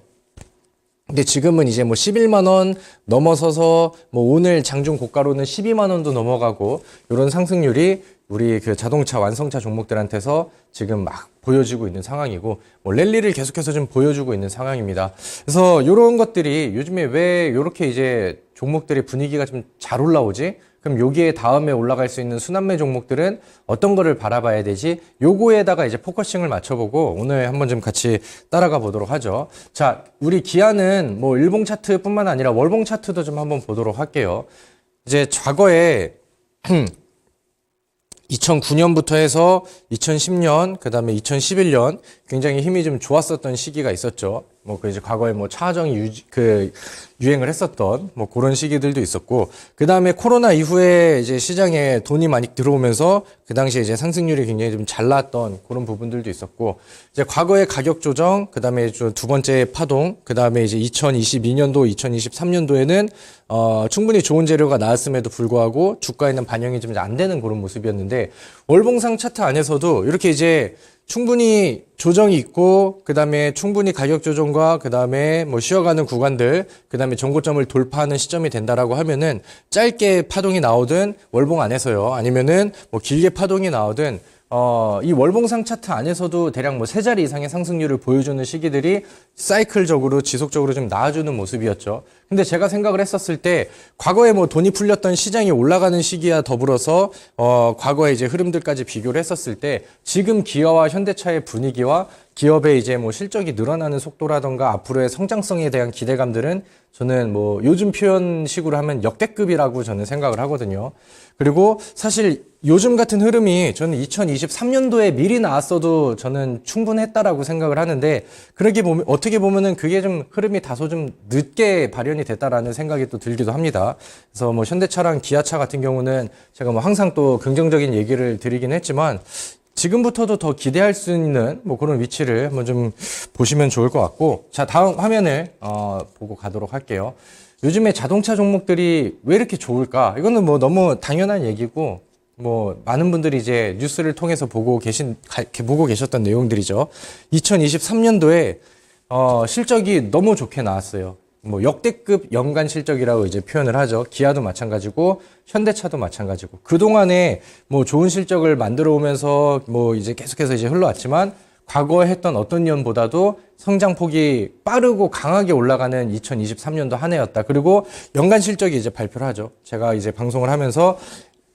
근데 지금은 이제 뭐 11만 원 넘어서서 뭐 오늘 장중 고가로는 12만 원도 넘어가고, 이런 상승률이 우리 그 자동차 완성차 종목들한테서 지금 막 보여지고 있는 상황이고, 뭐 랠리를 계속해서 좀 보여주고 있는 상황입니다. 그래서 이런 것들이 요즘에 왜 이렇게 이제 종목들의 분위기가 좀 잘 올라오지? 그럼 여기에 다음에 올라갈 수 있는 순환매 종목들은 어떤 거를 바라봐야 되지? 요거에다가 이제 포커싱을 맞춰보고 오늘 한번 좀 같이 따라가 보도록 하죠. 자, 우리 기아는 뭐 일봉 차트뿐만 아니라 월봉 차트도 좀 한번 보도록 할게요. 이제 과거에 2009년부터 해서 2010년, 그 다음에 2011년 굉장히 힘이 좀 좋았었던 시기가 있었죠. 뭐 그 이제 과거에 뭐 차정이 유행을 했었던 뭐 그런 시기들도 있었고, 그 다음에 코로나 이후에 이제 시장에 돈이 많이 들어오면서 그 당시에 이제 상승률이 굉장히 좀 잘 나왔던 그런 부분들도 있었고, 이제 과거의 가격 조정, 그 다음에 두 번째 파동, 그 다음에 이제 2022년도, 2023년도에는 충분히 좋은 재료가 나왔음에도 불구하고 주가에는 반영이 좀 안 되는 그런 모습이었는데, 월봉상 차트 안에서도 이렇게 이제 충분히 조정이 있고, 그 다음에 충분히 가격 조정과 그 다음에 뭐 쉬어가는 구간들, 그 다음에 정고점을 돌파하는 시점이 된다라고 하면은 짧게 파동이 나오든 월봉 안에서요, 아니면은 뭐 길게 파동이 나오든 이 월봉상 차트 안에서도 대략 뭐 세 자리 이상의 상승률을 보여주는 시기들이 사이클적으로 지속적으로 좀 나와주는 모습이었죠. 근데 제가 생각을 했었을 때 과거에 뭐 돈이 풀렸던 시장이 올라가는 시기와 더불어서 과거의 이제 흐름들까지 비교를 했었을 때 지금 기아와 현대차의 분위기와 기업의 이제 뭐 실적이 늘어나는 속도라던가 앞으로의 성장성에 대한 기대감들은 저는 뭐 요즘 표현식으로 하면 역대급이라고 저는 생각을 하거든요. 그리고 사실 요즘 같은 흐름이 저는 2023년도에 미리 나왔어도 저는 충분했다라고 생각을 하는데, 그러게 보면 어떻게 보면은 그게 좀 흐름이 다소 좀 늦게 발현이 됐다라는 생각이 또 들기도 합니다. 그래서 뭐 현대차랑 기아차 같은 경우는 제가 뭐 항상 또 긍정적인 얘기를 드리긴 했지만 지금부터도 더 기대할 수 있는 뭐 그런 위치를 한번 좀 보시면 좋을 것 같고, 자, 다음 화면을 보고 가도록 할게요. 요즘에 자동차 종목들이 왜 이렇게 좋을까? 이거는 뭐 너무 당연한 얘기고, 뭐 많은 분들이 이제 뉴스를 통해서 보고 계셨던 내용들이죠. 2023년도에 실적이 너무 좋게 나왔어요. 뭐 역대급 연간 실적이라고 이제 표현을 하죠. 기아도 마찬가지고 현대차도 마찬가지고, 그동안에 뭐 좋은 실적을 만들어 오면서 뭐 이제 계속해서 이제 흘러왔지만 과거에 했던 어떤 년보다도 성장폭이 빠르고 강하게 올라가는 2023년도 한 해였다. 그리고 연간 실적이 이제 발표를 하죠. 제가 이제 방송을 하면서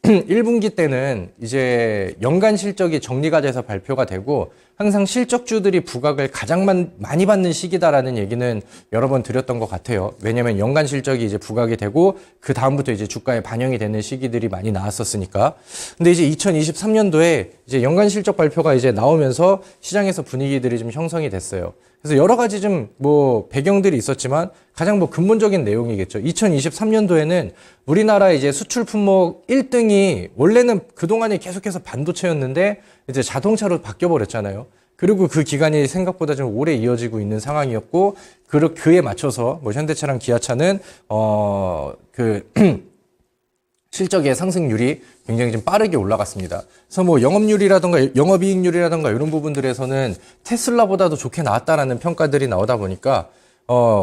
1분기 때는 이제 연간 실적이 정리가 돼서 발표가 되고 항상 실적주들이 부각을 가장 많이 받는 시기다라는 얘기는 여러 번 드렸던 것 같아요. 왜냐면 연간 실적이 이제 부각이 되고 그 다음부터 이제 주가에 반영이 되는 시기들이 많이 나왔었으니까. 근데 이제 2023년도에 이제 연간 실적 발표가 이제 나오면서 시장에서 분위기들이 좀 형성이 됐어요. 그래서 여러 가지 좀 뭐 배경들이 있었지만 가장 뭐 근본적인 내용이겠죠. 2023년도에는 우리나라 이제 수출 품목 1등이 원래는 그동안에 계속해서 반도체였는데 이제 자동차로 바뀌어 버렸잖아요. 그리고 그 기간이 생각보다 좀 오래 이어지고 있는 상황이었고, 그에 맞춰서 뭐 현대차랑 기아차는 실적의 상승률이 굉장히 좀 빠르게 올라갔습니다. 그래서 뭐 영업률이라던가 영업이익률이라던가 이런 부분들에서는 테슬라보다도 좋게 나왔다라는 평가들이 나오다 보니까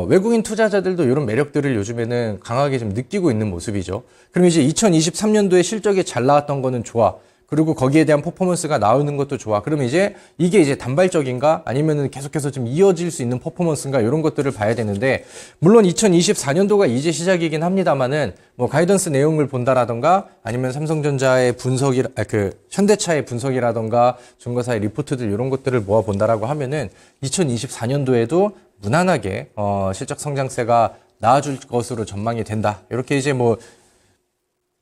외국인 투자자들도 이런 매력들을 요즘에는 강하게 좀 느끼고 있는 모습이죠. 그럼 이제 2023년도에 실적이 잘 나왔던 거는 좋아. 그리고 거기에 대한 퍼포먼스가 나오는 것도 좋아. 그러면 이게 이제 단발적인가? 아니면은 계속해서 좀 이어질 수 있는 퍼포먼스인가? 이런 것들을 봐야 되는데, 물론 2024년도가 이제 시작이긴 합니다만은, 뭐 가이던스 내용을 본다라던가, 아니면 삼성전자의 현대차의 분석이라던가, 증거사의 리포트들 이런 것들을 모아 본다라고 하면은, 2024년도에도 무난하게, 실적 성장세가 나아질 것으로 전망이 된다. 이렇게 이제 뭐,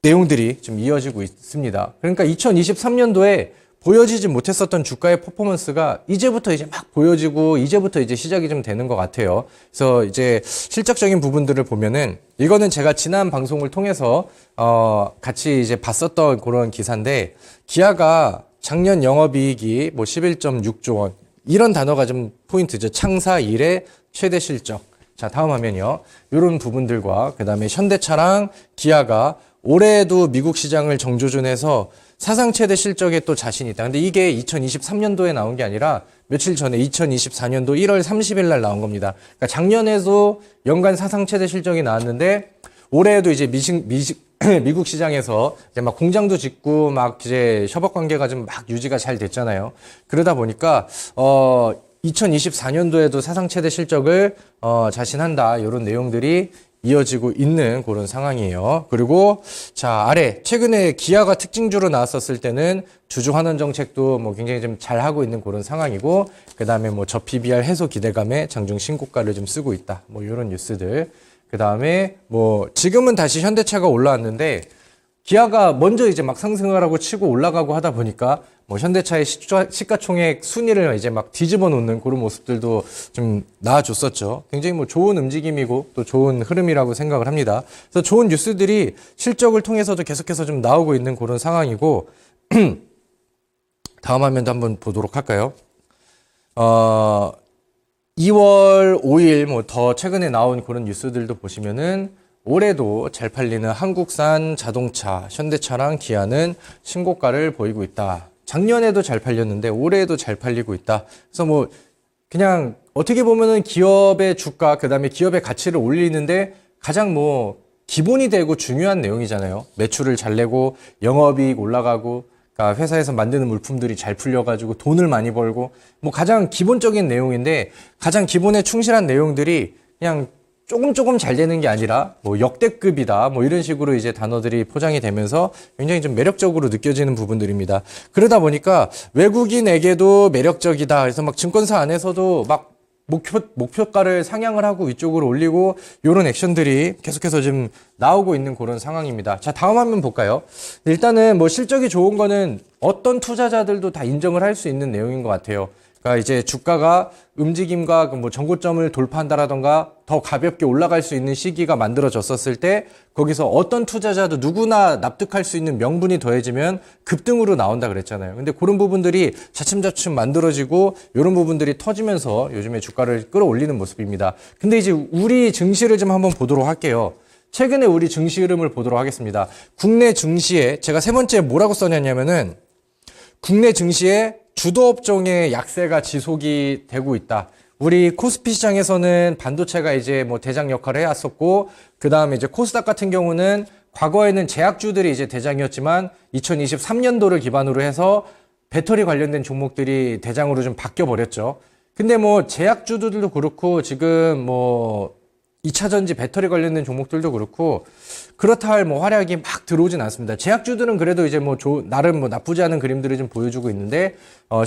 내용들이 좀 이어지고 있습니다. 그러니까 2023년도에 보여지지 못했었던 주가의 퍼포먼스가 이제부터 이제 막 보여지고 이제부터 이제 시작이 좀 되는 것 같아요. 그래서 이제 실적적인 부분들을 보면은, 이거는 제가 지난 방송을 통해서 같이 이제 봤었던 그런 기사인데, 기아가 작년 영업이익이 뭐 11.6조 원, 이런 단어가 좀 포인트죠. 창사 이래 최대 실적. 자, 다음 화면이요. 이런 부분들과 그다음에 현대차랑 기아가 올해에도 미국 시장을 정조준해서 사상 최대 실적에 또 자신이 있다. 근데 이게 2023년도에 나온 게 아니라 며칠 전에 2024년도 1월 30일 날 나온 겁니다. 그러니까 작년에도 연간 사상 최대 실적이 나왔는데, 올해에도 이제 미국 시장에서 이제 막 공장도 짓고 막 이제 협업 관계가 좀 막 유지가 잘 됐잖아요. 그러다 보니까 2024년도에도 사상 최대 실적을 자신한다. 이런 내용들이 이어지고 있는 그런 상황이에요. 그리고 자, 아래 최근에 기아가 특징주로 나왔었을 때는 주주 환원 정책도 뭐 굉장히 좀 잘 하고 있는 그런 상황이고, 그다음에 뭐 저 PBR 해소 기대감에 장중 신고가를 좀 쓰고 있다. 뭐 이런 뉴스들. 그다음에 뭐 지금은 다시 현대차가 올라왔는데, 기아가 먼저 이제 막 상승을 하고 치고 올라가고 하다 보니까 뭐 현대차의 시가총액 순위를 이제 막 뒤집어 놓는 그런 모습들도 좀 나와줬었죠. 굉장히 뭐 좋은 움직임이고 또 좋은 흐름이라고 생각을 합니다. 그래서 좋은 뉴스들이 실적을 통해서도 계속해서 좀 나오고 있는 그런 상황이고, 다음 화면도 한번 보도록 할까요? 2월 5일 뭐 더 최근에 나온 그런 뉴스들도 보시면은, 올해도 잘 팔리는 한국산 자동차, 현대차랑 기아는 신고가를 보이고 있다. 작년에도 잘 팔렸는데 올해에도 잘 팔리고 있다. 그래서 뭐 그냥 어떻게 보면은 기업의 주가, 그다음에 기업의 가치를 올리는데 가장 뭐 기본이 되고 중요한 내용이잖아요. 매출을 잘 내고 영업이익 올라가고, 그러니까 회사에서 만드는 물품들이 잘 풀려가지고 돈을 많이 벌고, 뭐 가장 기본적인 내용인데, 가장 기본에 충실한 내용들이 그냥 조금 잘 되는 게 아니라 뭐 역대급이다, 뭐 이런 식으로 이제 단어들이 포장이 되면서 굉장히 좀 매력적으로 느껴지는 부분들입니다. 그러다 보니까 외국인에게도 매력적이다. 그래서 막 증권사 안에서도 막 목표가를 상향을 하고 위쪽으로 올리고, 이런 액션들이 계속해서 좀 나오고 있는 그런 상황입니다. 자, 다음 화면 볼까요? 일단은 뭐 실적이 좋은 거는 어떤 투자자들도 다 인정을 할 수 있는 내용인 것 같아요. 그러니까 이제 주가가 움직임과 뭐 전고점을 돌파한다라던가 더 가볍게 올라갈 수 있는 시기가 만들어졌었을 때, 거기서 어떤 투자자도 누구나 납득할 수 있는 명분이 더해지면 급등으로 나온다 그랬잖아요. 근데 그런 부분들이 차츰차츰 만들어지고 이런 부분들이 터지면서 요즘에 주가를 끌어올리는 모습입니다. 근데 이제 우리 증시를 좀 한번 보도록 할게요. 최근에 우리 증시 흐름을 보도록 하겠습니다. 국내 증시에 제가 세 번째 뭐라고 써놨냐면은, 국내 증시에 주도업종의 약세가 지속이 되고 있다. 우리 코스피 시장에서는 반도체가 이제 뭐 대장 역할을 해왔었고, 그 다음에 이제 코스닥 같은 경우는 과거에는 제약주들이 이제 대장이었지만 2023년도를 기반으로 해서 배터리 관련된 종목들이 대장으로 좀 바뀌어 버렸죠. 근데 뭐 제약주들도 그렇고, 지금 뭐 2차전지 배터리 관련된 종목들도 그렇고 그렇다 할 뭐 활약이 막 들어오진 않습니다. 제약주들은 그래도 이제 뭐 나름 뭐 나쁘지 않은 그림들을 좀 보여주고 있는데,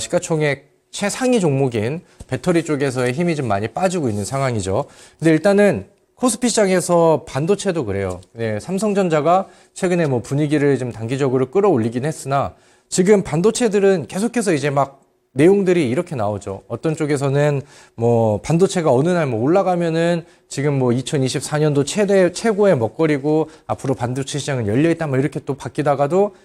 시가총액 최상위 종목인 배터리 쪽에서의 힘이 좀 많이 빠지고 있는 상황이죠. 근데 일단은 코스피 시장에서 반도체도 그래요. 네, 삼성전자가 최근에 뭐 분위기를 좀 단기적으로 끌어올리긴 했으나 지금 반도체들은 계속해서 이제 막 내용들이 이렇게 나오죠. 어떤 쪽에서는 뭐 반도체가 어느 날 뭐 올라가면은 지금 뭐 2024년도 최고의 먹거리고 앞으로 반도체 시장은 열려있다 뭐 이렇게 또 바뀌다가도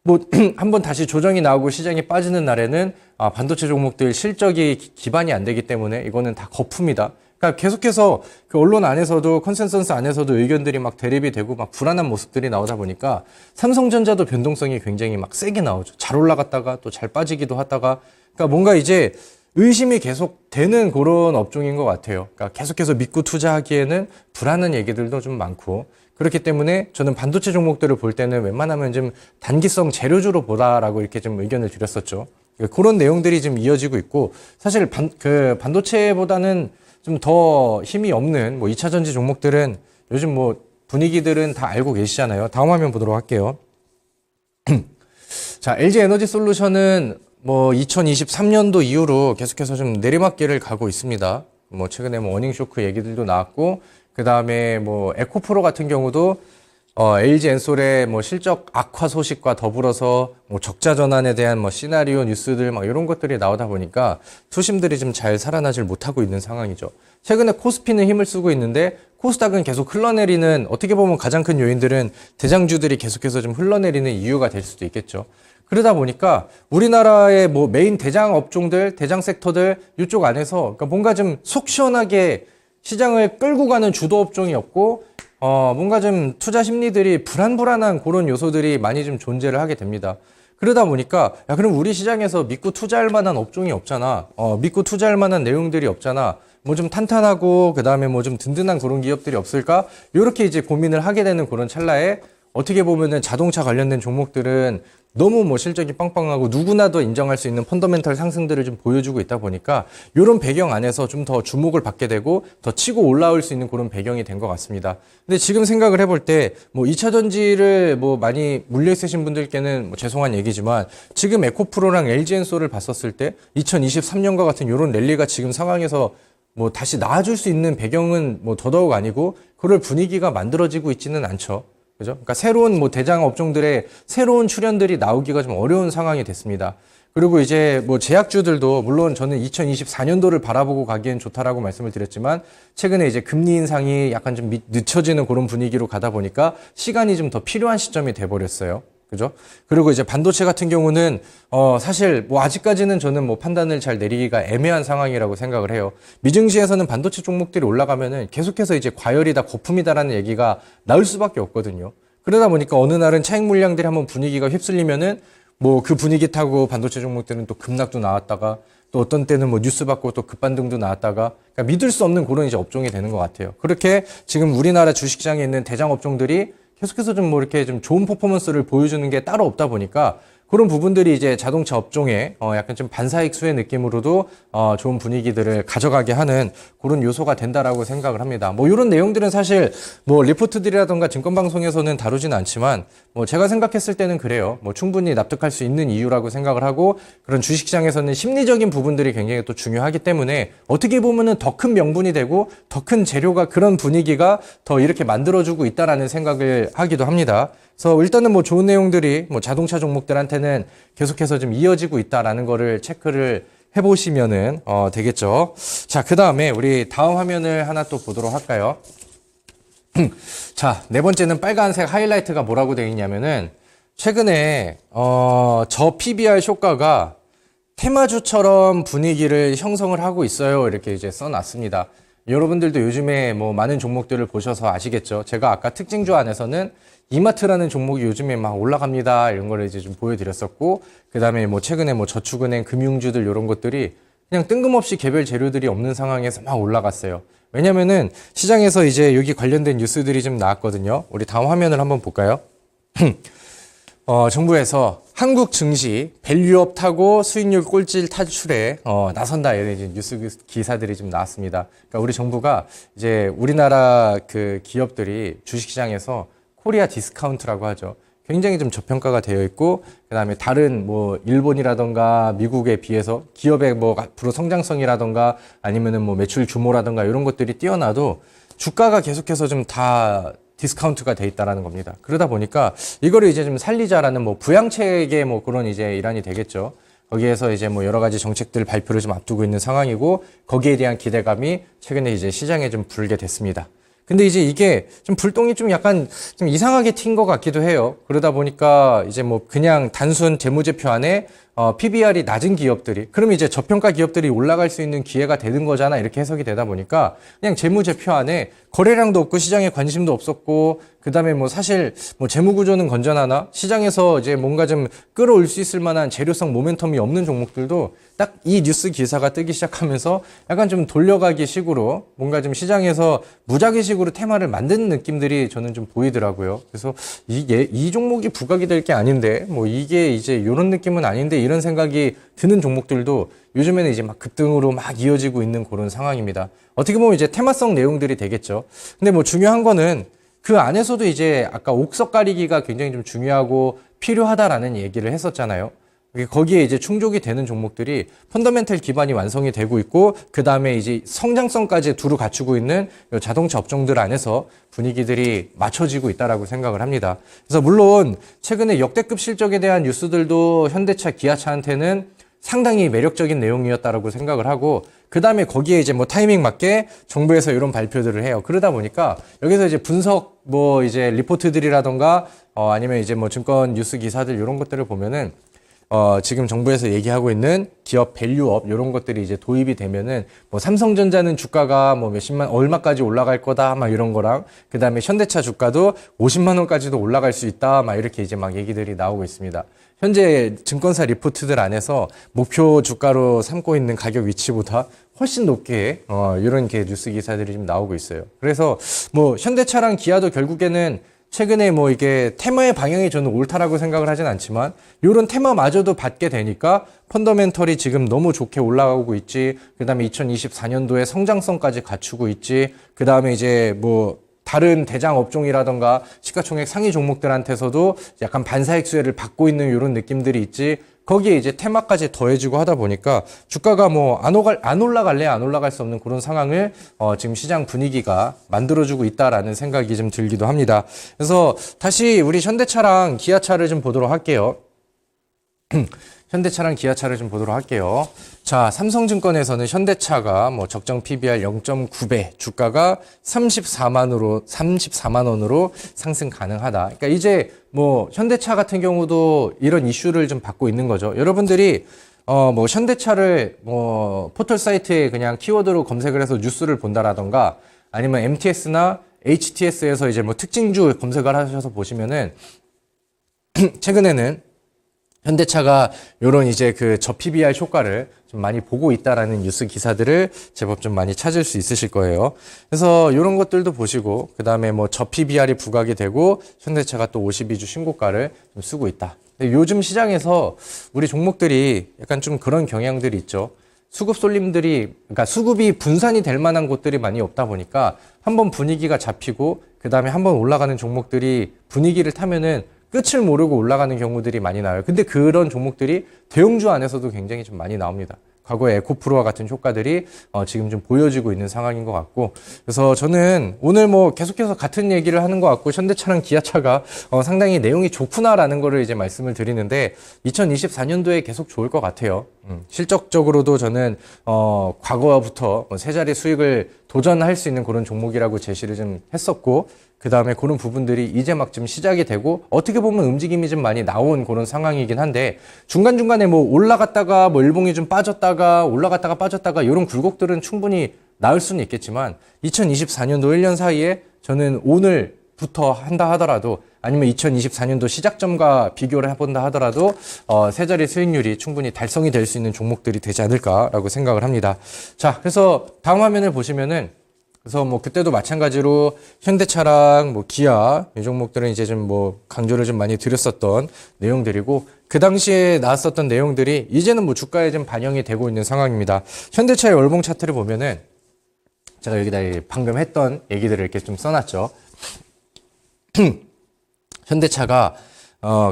뭐 한번 다시 조정이 나오고 시장이 빠지는 날에는 반도체 종목들 실적이 기반이 안 되기 때문에 이거는 다 거품이다. 그러니까 계속해서 그 언론 안에서도 컨센서스 안에서도 의견들이 막 대립이 되고 막 불안한 모습들이 나오다 보니까 삼성전자도 변동성이 굉장히 막 세게 나오죠. 잘 올라갔다가 또 잘 빠지기도 하다가 그러니까 뭔가 이제 의심이 계속 되는 그런 업종인 것 같아요. 그러니까 계속해서 믿고 투자하기에는 불안한 얘기들도 좀 많고 그렇기 때문에 저는 반도체 종목들을 볼 때는 웬만하면 좀 단기성 재료주로 보다라고 이렇게 좀 의견을 드렸었죠. 그런 내용들이 좀 이어지고 있고 사실 반도체보다는 좀 더 힘이 없는 뭐 2차 전지 종목들은 요즘 뭐 분위기들은 다 알고 계시잖아요. 다음 화면 보도록 할게요. 자, LG 에너지 솔루션은 뭐 2023년도 이후로 계속해서 좀 내리막길을 가고 있습니다. 뭐 최근에 뭐 어닝 쇼크 얘기들도 나왔고 그 다음에 뭐 에코프로 같은 경우도 LG 엔솔의 뭐 실적 악화 소식과 더불어서 뭐 적자 전환에 대한 뭐 시나리오 뉴스들 막 이런 것들이 나오다 보니까 투심들이 좀 잘 살아나질 못하고 있는 상황이죠. 최근에 코스피는 힘을 쓰고 있는데 코스닥은 계속 흘러내리는 어떻게 보면 가장 큰 요인들은 대장주들이 계속해서 좀 흘러내리는 이유가 될 수도 있겠죠. 그러다 보니까 우리나라의 뭐 메인 대장 업종들, 대장 섹터들 이쪽 안에서 그러니까 뭔가 좀 속 시원하게 시장을 끌고 가는 주도 업종이 없고 뭔가 좀 투자 심리들이 불안한 그런 요소들이 많이 좀 존재를 하게 됩니다. 그러다 보니까 야 그럼 우리 시장에서 믿고 투자할 만한 업종이 없잖아. 믿고 투자할 만한 내용들이 없잖아. 뭐 좀 탄탄하고 그다음에 뭐 좀 든든한 그런 기업들이 없을까? 이렇게 이제 고민을 하게 되는 그런 찰나에 어떻게 보면은 자동차 관련된 종목들은 너무 뭐 실적이 빵빵하고 누구나도 인정할 수 있는 펀더멘털 상승들을 좀 보여주고 있다 보니까 이런 배경 안에서 좀 더 주목을 받게 되고 더 치고 올라올 수 있는 그런 배경이 된 것 같습니다. 근데 지금 생각을 해볼 때 뭐 2차 전지를 뭐 많이 물려 있으신 분들께는 뭐 죄송한 얘기지만 지금 에코프로랑 LG엔솔을 봤었을 때 2023년과 같은 이런 랠리가 지금 상황에서 뭐 다시 나아질 수 있는 배경은 뭐 더더욱 아니고 그럴 분위기가 만들어지고 있지는 않죠. 그죠? 그러니까 새로운 뭐 대장 업종들의 새로운 출현들이 나오기가 좀 어려운 상황이 됐습니다. 그리고 이제 뭐 제약주들도 물론 저는 2024년도를 바라보고 가기엔 좋다라고 말씀을 드렸지만 최근에 이제 금리 인상이 약간 좀 늦춰지는 그런 분위기로 가다 보니까 시간이 좀 더 필요한 시점이 돼버렸어요. 그죠? 그리고 이제 반도체 같은 경우는 사실 뭐 아직까지는 저는 뭐 판단을 잘 내리기가 애매한 상황이라고 생각을 해요. 미증시에서는 반도체 종목들이 올라가면은 계속해서 이제 과열이다, 거품이다라는 얘기가 나올 수밖에 없거든요. 그러다 보니까 어느 날은 차익 물량들이 한번 분위기가 휩쓸리면은 뭐 그 분위기 타고 반도체 종목들은 또 급락도 나왔다가 또 어떤 때는 뭐 뉴스 받고 또 급반등도 나왔다가 그러니까 믿을 수 없는 그런 이제 업종이 되는 것 같아요. 그렇게 지금 우리나라 주식시장에 있는 대장 업종들이 계속해서 좀 뭐 이렇게 좀 좋은 퍼포먼스를 보여주는 게 따로 없다 보니까 그런 부분들이 이제 자동차 업종에 약간 좀 반사익수의 느낌으로도 좋은 분위기들을 가져가게 하는 그런 요소가 된다라고 생각을 합니다. 뭐 이런 내용들은 사실 뭐 리포트들이라던가 증권방송에서는 다루지는 않지만 뭐 제가 생각했을 때는 그래요. 뭐 충분히 납득할 수 있는 이유라고 생각을 하고 그런 주식시장에서는 심리적인 부분들이 굉장히 또 중요하기 때문에 어떻게 보면은 더 큰 명분이 되고 더 큰 재료가 그런 분위기가 더 이렇게 만들어주고 있다라는 생각을 하기도 합니다. 그래서 일단은 뭐 좋은 내용들이 뭐 자동차 종목들한테는 계속해서 좀 이어지고 있다라는 거를 체크를 해보시면은 되겠죠. 자, 그 다음에 우리 다음 화면을 하나 또 보도록 할까요? 자, 네 번째는 빨간색 하이라이트가 뭐라고 되어 있냐면은 최근에 저 PBR 효과가 테마주처럼 분위기를 형성을 하고 있어요. 이렇게 이제 써놨습니다. 여러분들도 요즘에 뭐 많은 종목들을 보셔서 아시겠죠? 제가 아까 특징주 안에서는 이마트라는 종목이 요즘에 막 올라갑니다. 이런 거를 이제 좀 보여드렸었고, 그 다음에 뭐 최근에 뭐 저축은행, 금융주들 이런 것들이 그냥 뜬금없이 개별 재료들이 없는 상황에서 막 올라갔어요. 왜냐면은 시장에서 이제 여기 관련된 뉴스들이 좀 나왔거든요. 우리 다음 화면을 한번 볼까요? 정부에서 한국 증시 밸류업 타고 수익률 꼴찌 탈출에 나선다 이런 이제 뉴스 기사들이 좀 나왔습니다. 그러니까 우리 정부가 이제 우리나라 그 기업들이 주식시장에서 코리아 디스카운트라고 하죠. 굉장히 좀 저평가가 되어 있고, 그다음에 다른 뭐 일본이라던가 미국에 비해서 기업의 뭐 앞으로 성장성이라던가 아니면은 뭐 매출 규모라던가 이런 것들이 뛰어나도 주가가 계속해서 좀 다 디스카운트가 돼 있다라는 겁니다. 그러다 보니까 이거를 이제 좀 살리자라는 뭐 부양책의 뭐 그런 이제 일환이 되겠죠. 거기에서 이제 뭐 여러 가지 정책들 발표를 좀 앞두고 있는 상황이고, 거기에 대한 기대감이 최근에 이제 시장에 좀 불게 됐습니다. 근데 이제 이게 좀 불똥이 좀 약간 좀 이상하게 튄 것 같기도 해요. 그러다 보니까 이제 뭐 그냥 단순 재무제표 안에 PBR이 낮은 기업들이, 그럼 이제 저평가 기업들이 올라갈 수 있는 기회가 되는 거잖아, 이렇게 해석이 되다 보니까 그냥 재무제표 안에 거래량도 없고 시장에 관심도 없었고, 그 다음에 뭐 사실 뭐 재무구조는 건전하나 시장에서 이제 뭔가 좀 끌어올 수 있을 만한 재료성 모멘텀이 없는 종목들도 딱 이 뉴스 기사가 뜨기 시작하면서 약간 좀 돌려가기 식으로 뭔가 좀 시장에서 무작위식으로 테마를 만드는 느낌들이 저는 좀 보이더라고요. 그래서 이게 이 종목이 부각이 될 게 아닌데 뭐 이게 이제 이런 느낌은 아닌데 이런 생각이 드는 종목들도 요즘에는 이제 막 급등으로 막 이어지고 있는 그런 상황입니다. 어떻게 보면 이제 테마성 내용들이 되겠죠. 근데 뭐 중요한 거는 그 안에서도 이제 아까 옥석 가리기가 굉장히 좀 중요하고 필요하다라는 얘기를 했었잖아요. 거기에 이제 충족이 되는 종목들이 펀더멘털 기반이 완성이 되고 있고, 그 다음에 이제 성장성까지 두루 갖추고 있는 자동차 업종들 안에서 분위기들이 맞춰지고 있다라고 생각을 합니다. 그래서 물론 최근에 역대급 실적에 대한 뉴스들도 현대차, 기아차한테는 상당히 매력적인 내용이었다라고 생각을 하고, 그 다음에 거기에 이제 뭐 타이밍 맞게 정부에서 이런 발표들을 해요. 그러다 보니까 여기서 이제 분석 뭐 이제 리포트들이라던가 아니면 이제 뭐 증권 뉴스 기사들 이런 것들을 보면은 지금 정부에서 얘기하고 있는 기업 밸류업 이런 것들이 이제 도입이 되면은 뭐 삼성전자는 주가가 뭐 몇십만 얼마까지 올라갈 거다 막 이런 거랑, 그 다음에 현대차 주가도 50만 원까지도 올라갈 수 있다 막 이렇게 이제 막 얘기들이 나오고 있습니다. 현재 증권사 리포트들 안에서 목표 주가로 삼고 있는 가격 위치보다 훨씬 높게 이런 게 뉴스 기사들이 좀 나오고 있어요. 그래서 뭐 현대차랑 기아도 결국에는 최근에 뭐 이게 테마의 방향이 저는 옳다라고 생각을 하진 않지만 이런 테마마저도 받게 되니까 펀더멘털이 지금 너무 좋게 올라가고 있지, 그 다음에 2024년도에 성장성까지 갖추고 있지, 그 다음에 이제 뭐 다른 대장 업종이라던가 시가총액 상위 종목들한테서도 약간 반사익 수혜를 받고 있는 이런 느낌들이 있지, 거기에 이제 테마까지 더해지고 하다 보니까 주가가 뭐 안 올라갈래 안 올라갈 수 없는 그런 상황을 지금 시장 분위기가 만들어주고 있다라는 생각이 좀 들기도 합니다. 그래서 다시 우리 현대차랑 기아차를 좀 보도록 할게요. 현대차랑 기아차를 좀 보도록 할게요. 자, 삼성증권에서는 현대차가 뭐 적정 PBR 0.9배, 주가가 34만 원으로 상승 가능하다. 그러니까 이제 뭐 현대차 같은 경우도 이런 이슈를 좀 받고 있는 거죠. 여러분들이 뭐 현대차를 뭐 포털 사이트에 그냥 키워드로 검색을 해서 뉴스를 본다라던가 아니면 MTS나 HTS에서 이제 뭐 특징주 검색을 하셔서 보시면은 최근에는 현대차가 요런 이제 그 저 PBR 효과를 좀 많이 보고 있다라는 뉴스 기사들을 제법 좀 많이 찾을 수 있으실 거예요. 그래서 요런 것들도 보시고, 그 다음에 뭐 저 PBR이 부각이 되고 현대차가 또 52주 신고가를 좀 쓰고 있다. 근데 요즘 시장에서 우리 종목들이 약간 좀 그런 경향들이 있죠. 수급 쏠림들이, 그러니까 수급이 분산이 될 만한 곳들이 많이 없다 보니까 한번 분위기가 잡히고 그 다음에 한번 올라가는 종목들이 분위기를 타면은 끝을 모르고 올라가는 경우들이 많이 나와요. 근데 그런 종목들이 대형주 안에서도 굉장히 좀 많이 나옵니다. 과거에 에코프로와 같은 효과들이 지금 좀 보여지고 있는 상황인 것 같고, 그래서 저는 오늘 뭐 계속해서 같은 얘기를 하는 것 같고 현대차랑 기아차가 상당히 내용이 좋구나라는 거를 이제 말씀을 드리는데 2024년도에 계속 좋을 것 같아요. 실적적으로도 저는 과거부터 세 자리 수익을 도전할 수 있는 그런 종목이라고 제시를 좀 했었고, 그 다음에 그런 부분들이 이제 막 좀 시작이 되고 어떻게 보면 움직임이 좀 많이 나온 그런 상황이긴 한데, 중간중간에 뭐 올라갔다가 뭐 일봉이 좀 빠졌다가 올라갔다가 빠졌다가 이런 굴곡들은 충분히 나올 수는 있겠지만 2024년도 1년 사이에 저는 오늘부터 한다 하더라도 아니면 2024년도 시작점과 비교를 해본다 하더라도 세 자리 수익률이 충분히 달성이 될 수 있는 종목들이 되지 않을까라고 생각을 합니다. 자, 그래서 다음 화면을 보시면은, 그래서 뭐 그때도 마찬가지로 현대차랑 뭐 기아 이 종목들은 이제 좀 뭐 강조를 좀 많이 드렸었던 내용들이고, 그 당시에 나왔었던 내용들이 이제는 뭐 주가에 좀 반영이 되고 있는 상황입니다. 현대차의 월봉 차트를 보면은 제가 여기다 방금 했던 얘기들을 이렇게 좀 써놨죠. 현대차가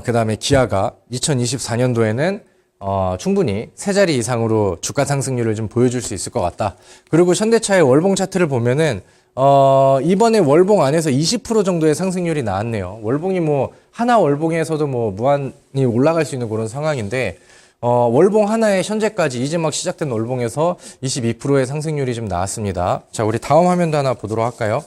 그다음에 기아가 2024년도에는 충분히 세 자리 이상으로 주가 상승률을 좀 보여줄 수 있을 것 같다. 그리고 현대차의 월봉 차트를 보면은 이번에 월봉 안에서 20% 정도의 상승률이 나왔네요. 월봉이 뭐 하나 월봉에서도 뭐 무한히 올라갈 수 있는 그런 상황인데 월봉 하나에 현재까지 이제 막 시작된 월봉에서 22%의 상승률이 좀 나왔습니다. 자, 우리 다음 화면도 하나 보도록 할까요?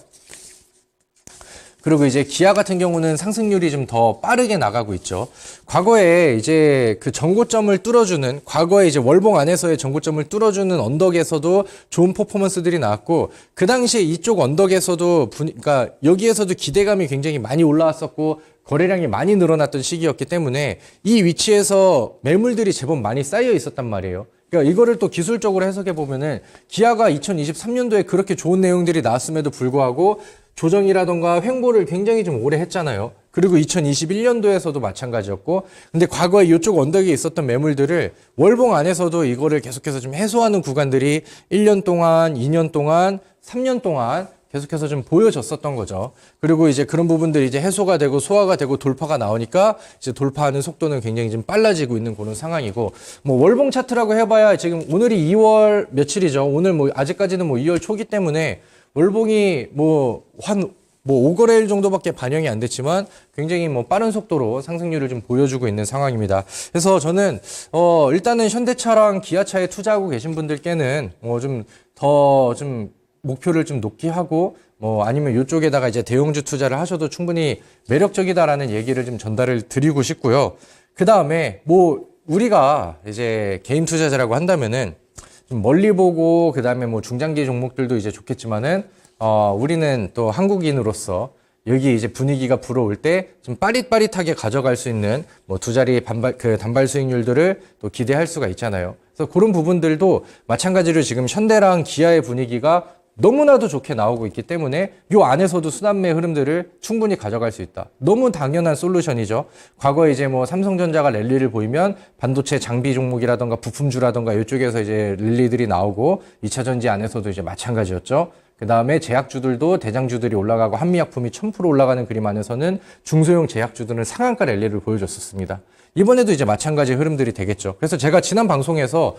그리고 이제 기아 같은 경우는 상승률이 좀 더 빠르게 나가고 있죠. 과거에 이제 그 전고점을 뚫어주는, 과거에 이제 월봉 안에서의 전고점을 뚫어주는 언덕에서도 좋은 퍼포먼스들이 나왔고, 그 당시에 이쪽 언덕에서도, 그러니까 여기에서도 기대감이 굉장히 많이 올라왔었고, 거래량이 많이 늘어났던 시기였기 때문에 이 위치에서 매물들이 제법 많이 쌓여 있었단 말이에요. 그러니까 이거를 또 기술적으로 해석해 보면은 기아가 2023년도에 그렇게 좋은 내용들이 나왔음에도 불구하고 조정이라던가 횡보를 굉장히 좀 오래 했잖아요. 그리고 2021년도에서도 마찬가지였고, 근데 과거에 이쪽 언덕에 있었던 매물들을 월봉 안에서도 이거를 계속해서 좀 해소하는 구간들이 1년 동안, 2년 동안, 3년 동안 계속해서 좀 보여졌었던 거죠. 그리고 이제 그런 부분들이 이제 해소가 되고 소화가 되고 돌파가 나오니까 이제 돌파하는 속도는 굉장히 좀 빨라지고 있는 그런 상황이고, 뭐 월봉 차트라고 해봐야 지금 오늘이 2월 며칠이죠. 오늘 뭐 아직까지는 뭐 2월 초기 때문에 월봉이 뭐 5거래일 정도밖에 반영이 안 됐지만 굉장히 뭐 빠른 속도로 상승률을 좀 보여주고 있는 상황입니다. 그래서 저는 일단은 현대차랑 기아차에 투자하고 계신 분들께는 좀 목표를 좀 높게 하고 뭐 아니면 이쪽에다가 이제 대형주 투자를 하셔도 충분히 매력적이다라는 얘기를 좀 전달을 드리고 싶고요. 그 다음에 뭐 우리가 이제 개인 투자자라고 한다면은 좀 멀리 보고 그다음에 뭐 중장기 종목들도 이제 좋겠지만은 우리는 또 한국인으로서 여기 이제 분위기가 불어올 때 좀 빠릿빠릿하게 가져갈 수 있는 뭐 두 자리 단발 수익률들을 또 기대할 수가 있잖아요. 그래서 그런 부분들도 마찬가지로 지금 현대랑 기아의 분위기가 너무나도 좋게 나오고 있기 때문에 요 안에서도 순환매 흐름들을 충분히 가져갈 수 있다. 너무 당연한 솔루션이죠. 과거에 이제 뭐 삼성전자가 랠리를 보이면 반도체 장비 종목이라던가 부품주라던가 이쪽에서 이제 랠리들이 나오고 2차 전지 안에서도 이제 마찬가지였죠. 그 다음에 제약주들도 대장주들이 올라가고 한미약품이 1000% 올라가는 그림 안에서는 중소형 제약주들은 상한가 랠리를 보여줬었습니다. 이번에도 이제 마찬가지 흐름들이 되겠죠. 그래서 제가 지난 방송에서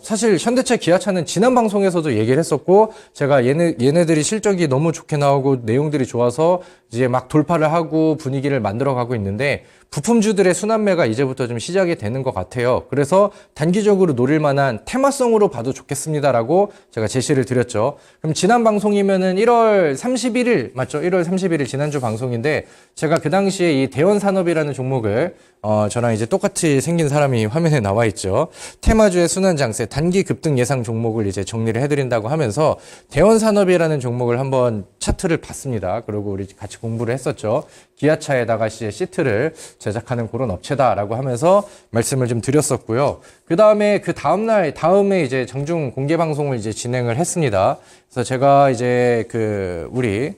사실 현대차, 기아차는 지난 방송에서도 얘기를 했었고, 제가 얘네들이 실적이 너무 좋게 나오고 내용들이 좋아서 이제 막 돌파를 하고 분위기를 만들어가고 있는데 부품주들의 순환매가 이제부터 좀 시작이 되는 것 같아요. 그래서 단기적으로 노릴 만한 테마성으로 봐도 좋겠습니다라고 제가 제시를 드렸죠. 그럼 지난 방송이면은 1월 31일 맞죠? 1월 31일 지난주 방송인데 제가 그 당시에 이 대원산업이라는 종목을 저랑 이제 똑같이 생긴 사람이 화면에 나와 있죠. 테마주의 순환 장세, 단기 급등 예상 종목을 이제 정리를 해드린다고 하면서 대원산업이라는 종목을 한번 차트를 봤습니다. 그리고 우리 같이 공부를 했었죠. 기아차에다가 이제 시트를 제작하는 그런 업체다라고 하면서 말씀을 좀 드렸었고요. 그 다음에 다음에 이제 장중 공개 방송을 이제 진행을 했습니다. 그래서 제가 이제 우리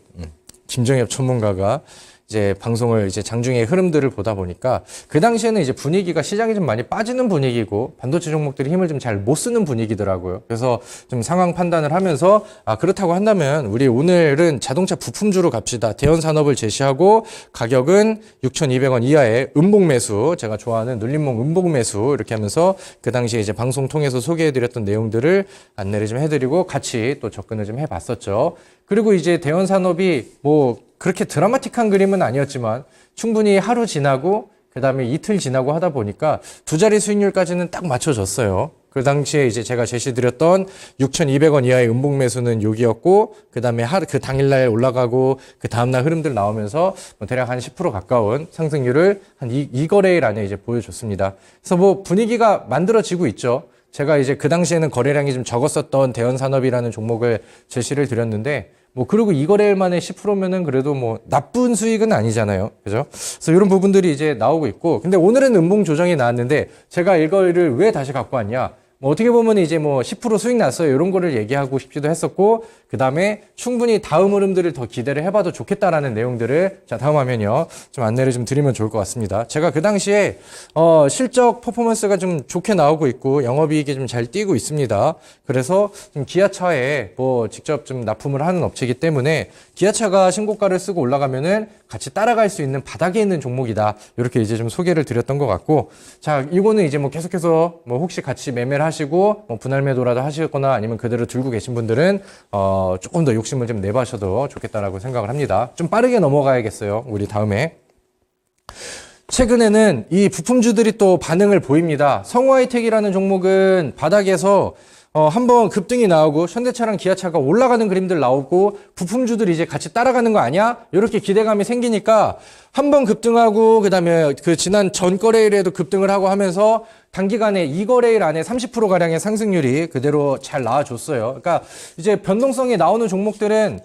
김정엽 전문가가 이제 방송을 이제 장중의 흐름들을 보다 보니까 그 당시에는 이제 분위기가 시장이 좀 많이 빠지는 분위기고 반도체 종목들이 힘을 좀 잘 못 쓰는 분위기더라고요. 그래서 좀 상황 판단을 하면서 그렇다고 한다면 우리 오늘은 자동차 부품주로 갑시다. 대원산업을 제시하고 가격은 6,200원 이하의 음봉 매수, 제가 좋아하는 눌림목 음봉 매수 이렇게 하면서 그 당시에 이제 방송 통해서 소개해드렸던 내용들을 안내를 좀 해드리고 같이 또 접근을 좀 해봤었죠. 그리고 이제 대원산업이 뭐 그렇게 드라마틱한 그림은 아니었지만 충분히 하루 지나고 그 다음에 이틀 지나고 하다 보니까 두 자리 수익률까지는 딱 맞춰졌어요. 그 당시에 이제 제가 제시드렸던 6,200원 이하의 음봉 매수는 여기였고, 그 다음에 그 당일날 올라가고 그 다음날 흐름들 나오면서 뭐 대략 한 10% 가까운 상승률을 한 2거래일 안에 이제 보여줬습니다. 그래서 뭐 분위기가 만들어지고 있죠. 제가 이제 그 당시에는 거래량이 좀 적었었던 대원산업이라는 종목을 제시를 드렸는데, 뭐 그리고 이거래일 만에 10%면은 그래도 뭐 나쁜 수익은 아니잖아요. 그죠? 그래서 이런 부분들이 이제 나오고 있고, 근데 오늘은 음봉 조정이 나왔는데 제가 이거를 왜 다시 갖고 왔냐? 뭐 어떻게 보면 이제 뭐 10% 수익 났어요. 이런 거를 얘기하고 싶기도 했었고, 그 다음에 충분히 다음 흐름들을 더 기대를 해봐도 좋겠다라는 내용들을, 자, 다음 화면이요. 좀 안내를 좀 드리면 좋을 것 같습니다. 제가 그 당시에, 실적 퍼포먼스가 좀 좋게 나오고 있고, 영업이익이 좀 잘 뛰고 있습니다. 그래서 좀 기아차에 뭐 직접 좀 납품을 하는 업체이기 때문에 기아차가 신고가를 쓰고 올라가면은 같이 따라갈 수 있는 바닥에 있는 종목이다. 이렇게 이제 좀 소개를 드렸던 것 같고, 자, 이거는 이제 뭐 계속해서 뭐 혹시 같이 매매를 하시고 뭐 분할 매도라도 하시거나 아니면 그대로 들고 계신 분들은 조금 더 욕심을 좀 내봐셔도 좋겠다라고 생각을 합니다. 좀 빠르게 넘어가야겠어요. 우리 다음에. 최근에는 이 부품주들이 또 반응을 보입니다. 성우하이텍이라는 종목은 바닥에서 한번 급등이 나오고 현대차랑 기아차가 올라가는 그림들 나오고 부품주들이 이제 같이 따라가는 거 아니야? 이렇게 기대감이 생기니까 한번 급등하고 그다음에 그 지난 전 거래일에도 급등을 하고 하면서 단기간에 이 거래일 안에 30%가량의 상승률이 그대로 잘 나와줬어요. 그러니까 이제 변동성이 나오는 종목들은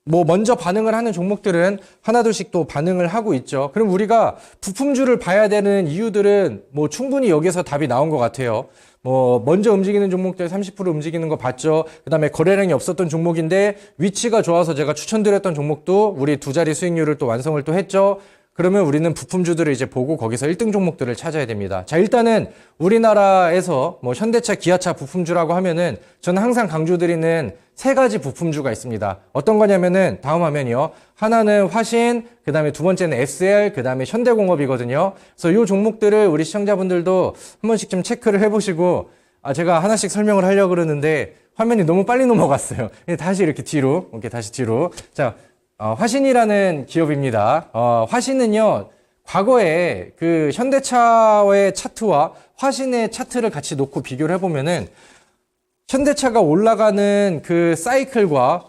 뭐 먼저 반응을 하는 종목들은 하나둘씩 또 반응을 하고 있죠. 그럼 우리가 부품주를 봐야 되는 이유들은 뭐 충분히 여기서 답이 나온 것 같아요. 뭐 먼저 움직이는 종목들 30% 움직이는 거 봤죠. 그다음에 거래량이 없었던 종목인데 위치가 좋아서 제가 추천드렸던 종목도 우리 두 자리 수익률을 또 완성을 또 했죠. 그러면 우리는 부품주들을 이제 보고 거기서 1등 종목들을 찾아야 됩니다. 자, 일단은 우리나라에서 뭐 현대차, 기아차 부품주라고 하면은 저는 항상 강조드리는 세 가지 부품주가 있습니다. 어떤 거냐면은 다음 화면이요. 하나는 화신, 그 다음에 두 번째는 SL, 그 다음에 현대공업이거든요. 그래서 이 종목들을 우리 시청자분들도 한 번씩 좀 체크를 해보시고, 제가 하나씩 설명을 하려고 그러는데 화면이 너무 빨리 넘어갔어요. 다시 이렇게 뒤로, 이렇게 다시 뒤로. 자, 화신이라는 기업입니다. 화신은요, 과거에 그 현대차의 차트와 화신의 차트를 같이 놓고 비교를 해보면은 현대차가 올라가는 그 사이클과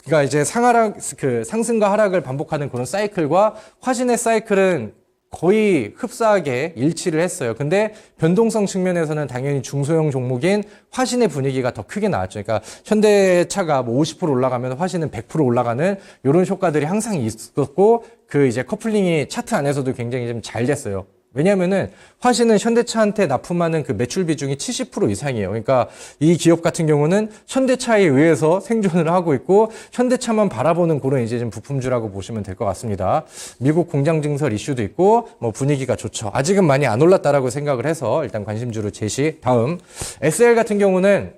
그러니까 이제 상승과 하락을 반복하는 그런 사이클과 화신의 사이클은 거의 흡사하게 일치를 했어요. 근데 변동성 측면에서는 당연히 중소형 종목인 화신의 분위기가 더 크게 나왔죠. 그러니까 현대차가 뭐 50% 올라가면 화신은 100% 올라가는 이런 효과들이 항상 있었고 그 이제 커플링이 차트 안에서도 굉장히 좀 잘 됐어요. 왜냐면은 화신은 현대차한테 납품하는 그 매출 비중이 70% 이상이에요. 그러니까 이 기업 같은 경우는 현대차에 의해서 생존을 하고 있고 현대차만 바라보는 그런 이제 좀 부품주라고 보시면 될 것 같습니다. 미국 공장 증설 이슈도 있고 뭐 분위기가 좋죠. 아직은 많이 안 올랐다라고 생각을 해서 일단 관심주로 제시. 다음 SL 같은 경우는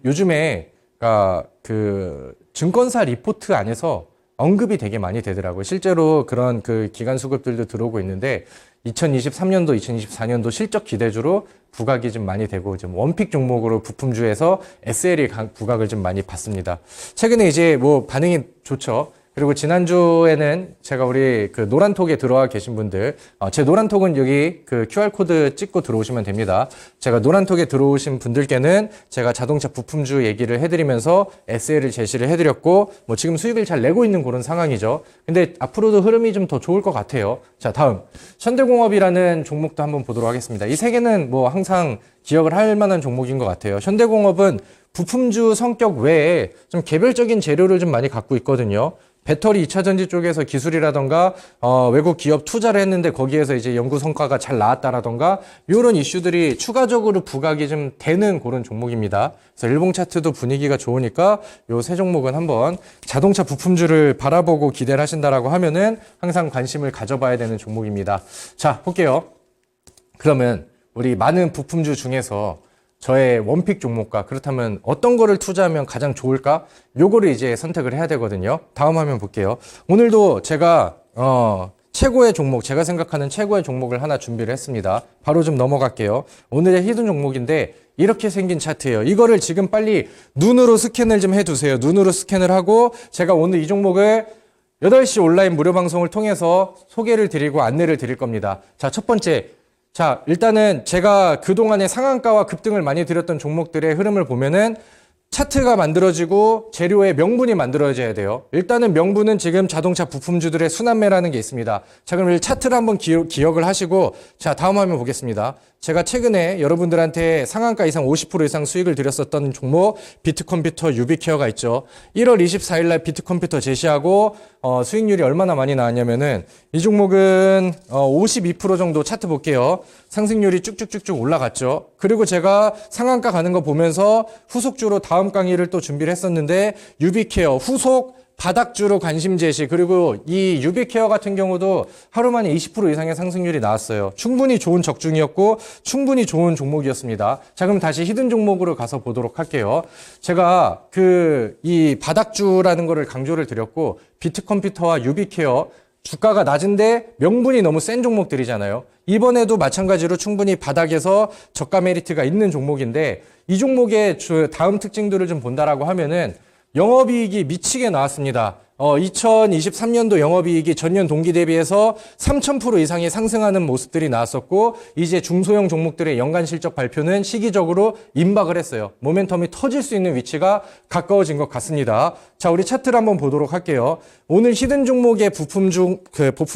요즘에 그 증권사 리포트 안에서 언급이 되게 많이 되더라고요. 실제로 그런 그 기관 수급들도 들어오고 있는데 2023년도, 2024년도 실적 기대주로 부각이 좀 많이 되고 좀 원픽 종목으로 부품주에서 SL이 부각을 좀 많이 받습니다. 최근에 이제 뭐 반응이 좋죠. 그리고 지난주에는 제가 우리 그 노란톡에 들어와 계신 분들, 제 노란톡은 여기 그 QR코드 찍고 들어오시면 됩니다. 제가 노란톡에 들어오신 분들께는 제가 자동차 부품주 얘기를 해드리면서 SL을 제시를 해드렸고, 뭐 지금 수익을 잘 내고 있는 그런 상황이죠. 근데 앞으로도 흐름이 좀 더 좋을 것 같아요. 자, 다음. 현대공업이라는 종목도 한번 보도록 하겠습니다. 이 세 개는 뭐 항상 기억을 할 만한 종목인 것 같아요. 현대공업은 부품주 성격 외에 좀 개별적인 재료를 좀 많이 갖고 있거든요. 배터리 2차 전지 쪽에서 기술이라던가 외국 기업 투자를 했는데 거기에서 이제 연구 성과가 잘 나왔다라던가 이런 이슈들이 추가적으로 부각이 좀 되는 그런 종목입니다. 그래서 일봉 차트도 분위기가 좋으니까 요 세 종목은 한번 자동차 부품주를 바라보고 기대를 하신다라고 하면은 항상 관심을 가져봐야 되는 종목입니다. 자, 볼게요. 그러면 우리 많은 부품주 중에서 저의 원픽 종목과 그렇다면 어떤 거를 투자하면 가장 좋을까? 요거를 이제 선택을 해야 되거든요. 다음 화면 볼게요. 오늘도 제가 최고의 종목, 제가 생각하는 최고의 종목을 하나 준비를 했습니다. 바로 좀 넘어갈게요. 오늘의 히든 종목인데 이렇게 생긴 차트예요. 이거를 지금 빨리 눈으로 스캔을 좀 해두세요. 눈으로 스캔을 하고 제가 오늘 이 종목을 8시 온라인 무료 방송을 통해서 소개를 드리고 안내를 드릴 겁니다. 자, 첫 번째. 자, 일단은 제가 그동안에 상한가와 급등을 많이 드렸던 종목들의 흐름을 보면은 차트가 만들어지고 재료의 명분이 만들어져야 돼요. 일단은 명분은 지금 자동차 부품주들의 순환매라는 게 있습니다. 자, 그럼 이 차트를 한번 기억을 하시고, 자, 다음 화면 보겠습니다. 제가 최근에 여러분들한테 상한가 이상 50% 이상 수익을 드렸었던 종목 비트컴퓨터 유비케어가 있죠. 1월 24일 날 비트컴퓨터 제시하고 수익률이 얼마나 많이 나왔냐면은 이 종목은 52% 정도 차트 볼게요. 상승률이 쭉쭉쭉쭉 올라갔죠. 그리고 제가 상한가 가는 거 보면서 후속주로 다음 강의를 또 준비를 했었는데 유비케어 후속 바닥주로 관심 제시, 그리고 이 유비케어 같은 경우도 하루 만에 20% 이상의 상승률이 나왔어요. 충분히 좋은 적중이었고 충분히 좋은 종목이었습니다. 자, 그럼 다시 히든 종목으로 가서 보도록 할게요. 제가 이 바닥주라는 거를 강조를 드렸고, 비트컴퓨터와 유비케어 주가가 낮은데 명분이 너무 센 종목들이잖아요. 이번에도 마찬가지로 충분히 바닥에서 저가 메리트가 있는 종목인데, 이 종목의 다음 특징들을 좀 본다라고 하면은 영업이익이 미치게 나왔습니다. 2023년도 영업이익이 전년 동기 대비해서 3,000% 이상이 상승하는 모습들이 나왔었고, 이제 중소형 종목들의 연간 실적 발표는 시기적으로 임박을 했어요. 모멘텀이 터질 수 있는 위치가 가까워진 것 같습니다. 자, 우리 차트를 한번 보도록 할게요. 오늘 히든 종목의 부품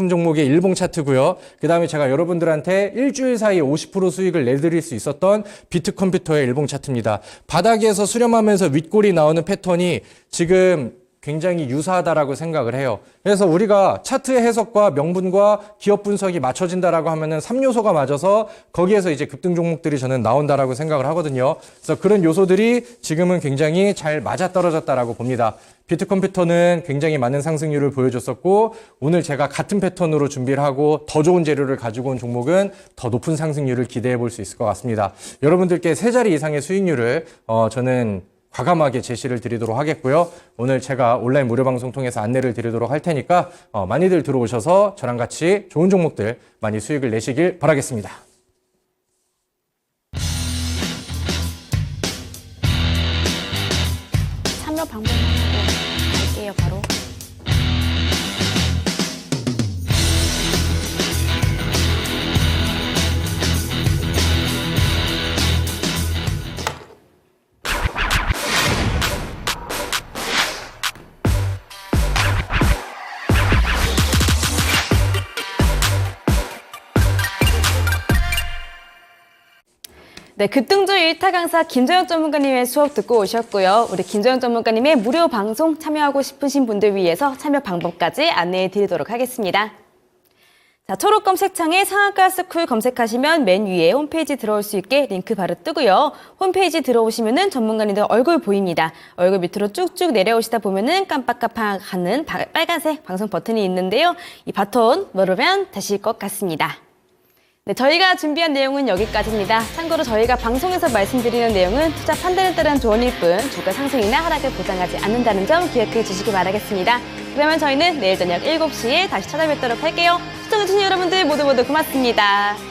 종목의 일봉 차트고요. 그 다음에 제가 여러분들한테 일주일 사이에 50% 수익을 내드릴 수 있었던 비트컴퓨터의 일봉 차트입니다. 바닥에서 수렴하면서 윗골이 나오는 패턴이 지금 굉장히 유사하다라고 생각을 해요. 그래서 우리가 차트의 해석과 명분과 기업 분석이 맞춰진다라고 하면은 3요소가 맞아서 거기에서 이제 급등 종목들이 저는 나온다라고 생각을 하거든요. 그래서 그런 요소들이 지금은 굉장히 잘 맞아떨어졌다라고 봅니다. 비트컴퓨터는 굉장히 많은 상승률을 보여줬었고, 오늘 제가 같은 패턴으로 준비를 하고 더 좋은 재료를 가지고 온 종목은 더 높은 상승률을 기대해 볼 수 있을 것 같습니다. 여러분들께 3자리 이상의 수익률을 저는 과감하게 제시를 드리도록 하겠고요. 오늘 제가 온라인 무료 방송 통해서 안내를 드리도록 할 테니까 많이들 들어오셔서 저랑 같이 좋은 종목들 많이 수익을 내시길 바라겠습니다. 참여 방법 하고 갈게요, 바로. 네, 급등주 1타 강사 김정현 전문가님의 수업 듣고 오셨고요. 우리 김정현 전문가님의 무료 방송 참여하고 싶으신 분들 위해서 참여 방법까지 안내해 드리도록 하겠습니다. 자, 초록 검색창에 상한가 스쿨 검색하시면 맨 위에 홈페이지 들어올 수 있게 링크 바로 뜨고요. 홈페이지 들어오시면은 전문가님들 얼굴 보입니다. 얼굴 밑으로 쭉쭉 내려오시다 보면은 깜빡깜빡하는 빨간색 방송 버튼이 있는데요. 이 버튼 누르면 되실 것 같습니다. 네, 저희가 준비한 내용은 여기까지입니다. 참고로 저희가 방송에서 말씀드리는 내용은 투자 판단에 따른 조언일 뿐 주가 상승이나 하락을 보장하지 않는다는 점 기억해 주시기 바라겠습니다. 그러면 저희는 내일 저녁 7시에 다시 찾아뵙도록 할게요. 시청해주신 여러분들 모두 고맙습니다.